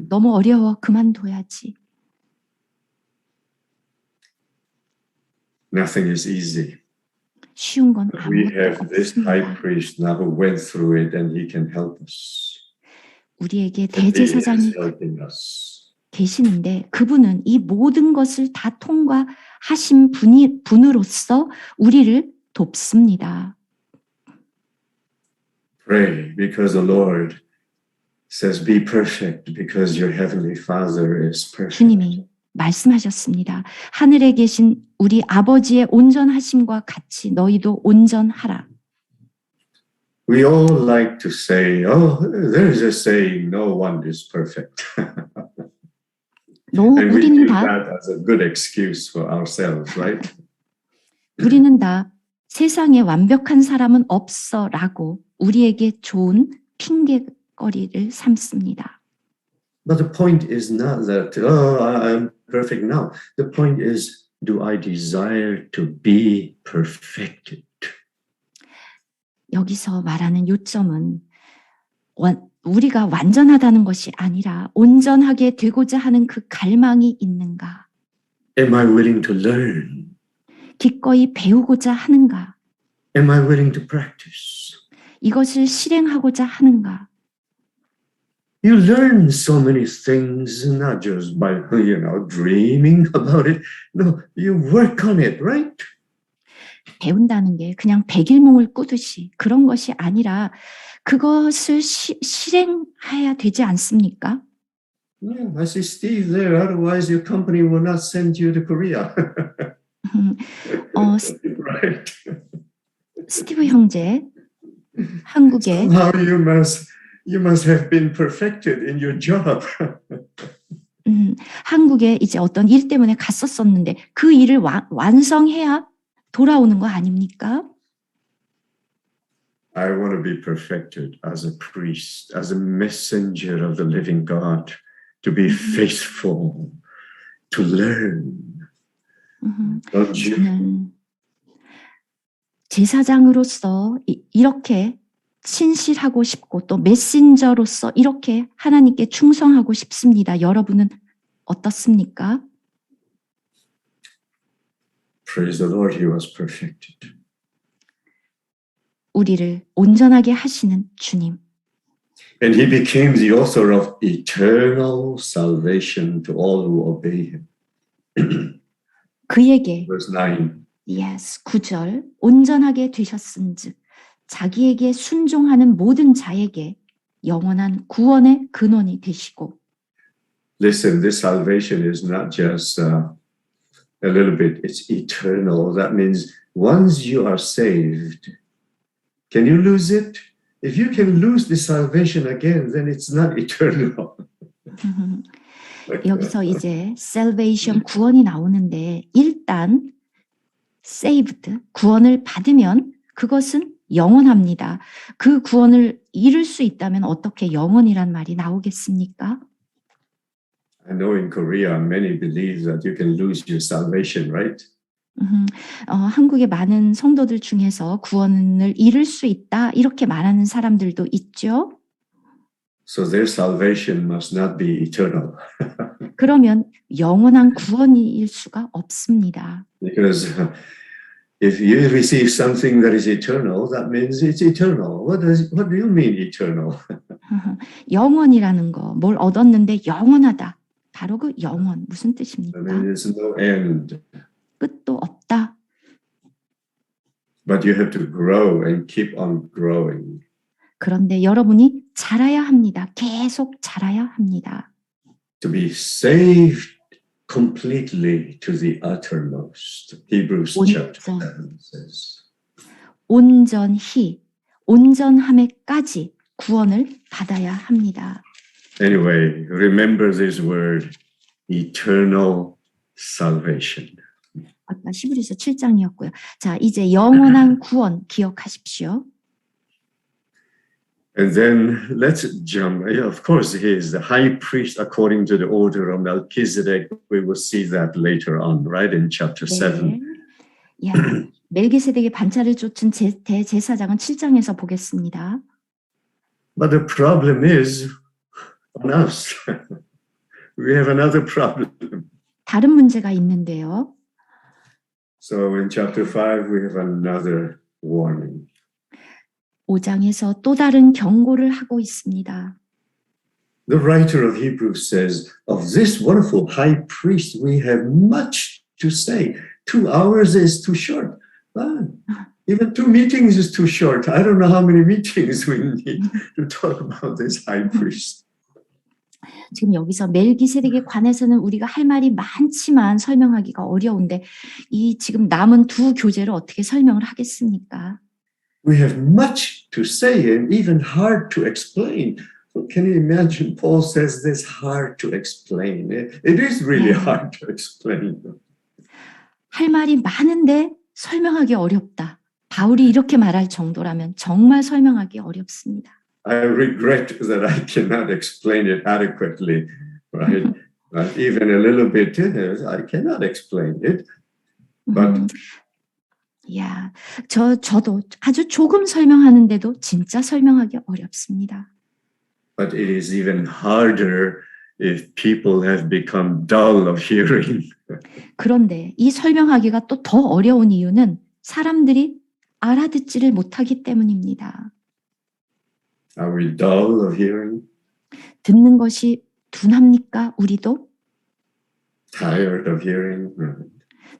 너무 어려워. 그만둬야지. Nothing is easy. 쉬운 건 We 아무것도 have this high 없습니다. priest now who went through it and he can help us. 우리에게 And he is 대제사장이 helping us. 계시는데 그분은 이 모든 것을 다 통과하신 분으로서 우리를 돕습니다. Pray because the Lord says, be perfect because your heavenly Father is perfect. 주님이 말씀하셨습니다. 하늘에 계신 우리 아버지의 온전하심과 같이 너희도 온전하라. We all like to say, oh, there's a saying, no one is perfect. And we 우리는 use 다 that as a good excuse for ourselves, right? 우리는 다 세상에 완벽한 사람은 없어라고 우리에게 좋은 핑계거리를 삼습니다. But the point is not that, oh, I'm perfect now. The point is, do I desire to be perfected? 여기서 말하는 요점은 우리가 완전하다는 것이 아니라 온전하게 되고자 하는 그 갈망이 있는가? Am I willing to learn? 기꺼이 배우고자 하는가? Am I willing to practice? 이것을 실행하고자 하는가? You learn so many things, not just by, dreaming about it. No, you work on it, right? 배운다는 게 그냥 백일몽을 꾸듯이 그런 것이 아니라 그것을 실행해야 되지 않습니까? Yeah, I see Steve there. Otherwise, your company will not send you to Korea. Right. 스티브 형제, 한국에 Somehow you must have been perfected in your job. 한국에 이제 어떤 일 때문에 갔었었는데 그 일을 완성해야 돌아오는 거 아닙니까? I want to be perfected as a priest, as a messenger of the living God, to be faithful, to learn. Don't you? 저는 제사장으로서 이렇게 신실하고 싶고 또 메신저로서 이렇게 하나님께 충성하고 싶습니다. 여러분은 어떻습니까? Praise the Lord, he was perfected. 우리를 온전하게 하시는 주님. And he became the author of eternal salvation to all who obey him. 그에게 Verse 9. Yes, 9절 온전하게 되셨은즉 자기에게 순종하는 모든 자에게 영원한 구원의 근원이 되시고. Listen, this salvation is not just a little bit, it's eternal. That means once you are saved, can you lose it? If you can lose the salvation again, then it's not eternal. 여기서 이제 salvation 구원이 나오는데 일단 saved 구원을 받으면 그것은 영원합니다. 그 구원을 잃을 수 있다면 어떻게 영원이란 말이 나오겠습니까? I know in Korea many believe that you can lose your salvation, right? 한국의 많은 성도들 중에서 구원을 잃을 수 있다 이렇게 말하는 사람들도 있죠. So their salvation must not be eternal. 그러면 영원한 구원일 수가 없습니다. Because if you receive something that is eternal, that means it's eternal. What do you mean eternal? 영원이라는 거, 뭘 얻었는데 영원하다. 바로 그 영원 무슨 뜻입니까? I mean, there's no end. 끝도 없다. But you have to grow and keep on growing. 그런데 여러분이 자라야 합니다. 계속 자라야 합니다. To be saved completely to the uttermost. Hebrews chapter 7 says. 온전히, 온전함에까지 구원을 받아야 합니다. Anyway, remember this word, eternal salvation. 아까 히브리서 7장이었고요. 자, 이제 영원한 구원 기억하십시오. And then let's jump. Yeah, of course, he is the high priest according to the order of Melchizedek. We will see that later on, right, in chapter 7. 네. 멜기세덱의 반차를 쫓은 대제사장은 7장에서 보겠습니다. But the problem is on us. We have another problem. 다른 문제가 있는데요. So in chapter 5, we have another warning. 5장에서 또 다른 경고를 하고 있습니다. The writer of Hebrews says, of this wonderful high priest, we have much to say. 2 hours is too short. Even 2 meetings is too short. I don't know how many meetings we need to talk about this high priest. 지금 여기서 멜기세덱에 관해서는 우리가 할 말이 많지만 설명하기가 어려운데 이 지금 남은 2 교제를 어떻게 설명을 하겠습니까? We have much to say and even hard to explain. So can you imagine? Paul says this hard to explain. It is really hard to explain. 할 말이 많은데 설명하기 어렵다. 바울이 이렇게 말할 정도라면 정말 설명하기 어렵습니다. I regret that I cannot explain it adequately, right? Even a little bit, I cannot explain it. But 저도 아주 조금 설명하는데도 진짜 설명하기 어렵습니다. But it is even harder if people have become dull of hearing. 그런데 이 설명하기가 또 더 어려운 이유는 사람들이 알아듣지를 못하기 때문입니다. Are we dull of hearing? 듣는 것이 둔합니까? 우리도? Tired of hearing?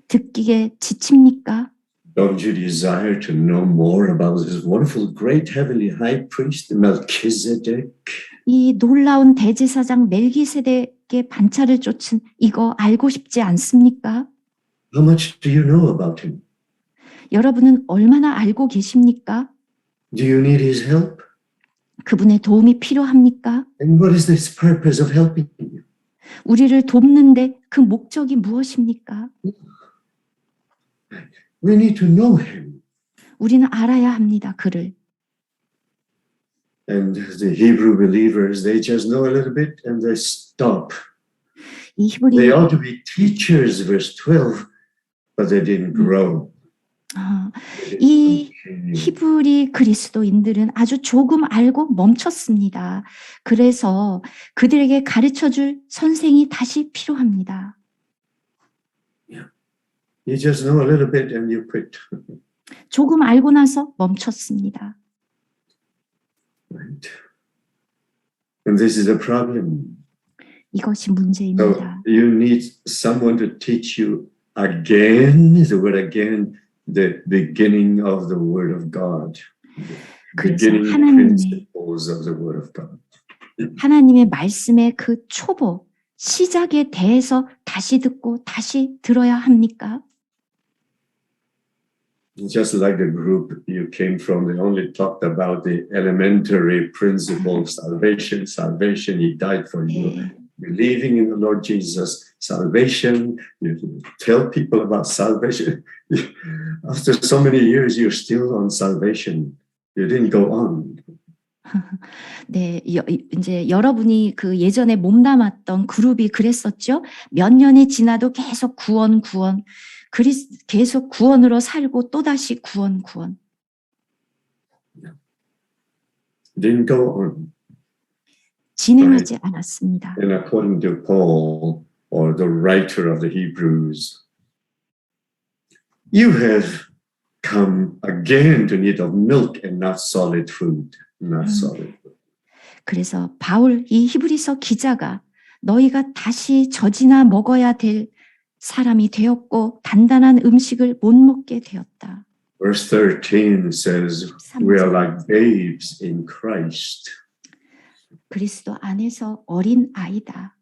듣기에 지칩니까? Don't you desire to know more about this wonderful, great heavenly high priest, Melchizedek? 이 놀라운 대제사장 멜기세덱의 반차를 쫓은 이거 알고 싶지 않습니까? How much do you know about him? 여러분은 얼마나 알고 계십니까? Do you need his help? 그분의 도움이 필요합니까? And what is this purpose of helping you? 우리를 돕는데 그 목적이 무엇입니까? We need to know him. 우리는 알아야 합니다. 그를. And the Hebrew believers, they just know a little bit and they stop. 이 히브리 They ought to be teachers, verse 12, but they didn't grow. 이 히브리 그리스도인들은 아주 조금 알고 멈췄습니다. 그래서 그들에게 가르쳐줄 선생이 다시 필요합니다. You just know a little bit and you quit. 조금 알고 나서 멈췄습니다. Right? And this is a problem. 이것이 So 문제입니다. you need someone to teach you again, the word again, the beginning of the Word of God. 그래서 Beginning principles of the Word of God. 하나님의 말씀의 그 초보, 시작에 대해서 다시 듣고 다시 들어야 합니까? Just like the group you came from, they only talked about the elementary principle of salvation. Salvation, He died for you. believing in the Lord Jesus, salvation, you tell people about salvation. After so many years, you're still on salvation. You didn't go on. 네, 이제 여러분이 그 예전에 몸담았던 그룹이 그랬었죠. 몇 년이 지나도 계속 구원, 계속 구원으로 살고 또 다시 구원. Didn't go on. 진행하지 않았습니다. And according to Paul, or the writer of the Hebrews, you have come again to need of milk and not solid food. Not solid food. 그래서 바울 이 히브리서 기자가 너희가 다시 젖이나 먹어야 될 사람이 되었고 단단한 음식을 못 먹게 되었다. Verse 13 says, we are like babes in Christ. 그리스도 안에서 어린 아이다.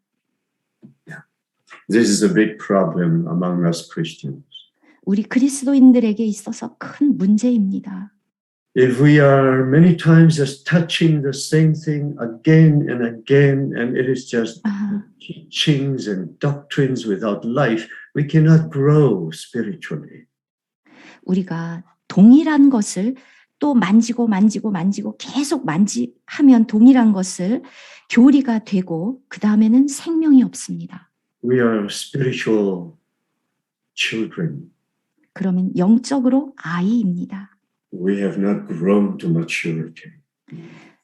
This is a big problem among us Christians. 우리 그리스도인들에게 있어서 큰 문제입니다. If we are many times just touching the same thing again and again, and it is just teachings and doctrines without life, we cannot grow spiritually. 우리가 동일한 것을 또 만지고 계속 하면 동일한 것을 교리가 되고 그 다음에는 생명이 없습니다. We are spiritual children. 그러면 영적으로 아이입니다. We have not grown to maturity.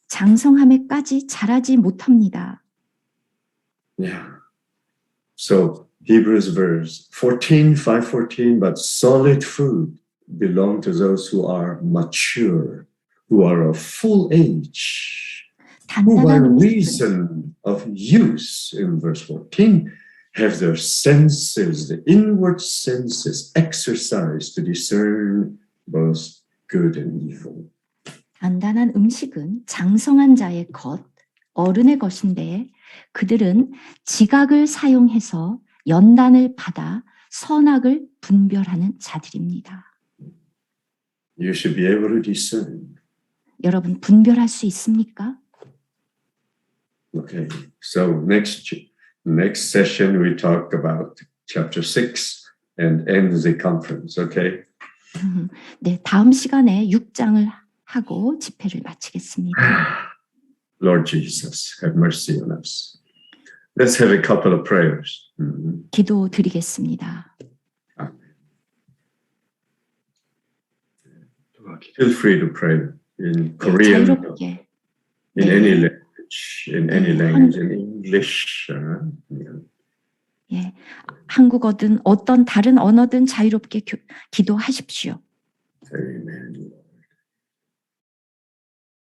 장성함에까지 자라지 못합니다. Yeah. So Hebrews verse 14, 5:14, but solid food belong to those who are mature, who are of full age, who by 단단한 음식을 reason of use, in verse 14, have their senses, the inward senses, exercised to discern both good and evil. 단단한 음식은 장성한 자의 것, 어른의 것인데 그들은 지각을 사용해서 연단을 받아 선악을 분별하는 자들입니다. You should be able to discern. 여러분 분별할 수 있습니까? Okay, so next session we talk about chapter 6 and end the conference, okay? 네, 다음 시간에 6장을 하고 집회를 마치겠습니다. Lord Jesus, have mercy on us. Let's have a couple of prayers. 기도 드리겠습니다. Feel free to pray in Korean, 자유롭게 in 네. any language, in English. 예, 한국어든 어떤 다른 언어든 자유롭게 기도하십시오. Amen.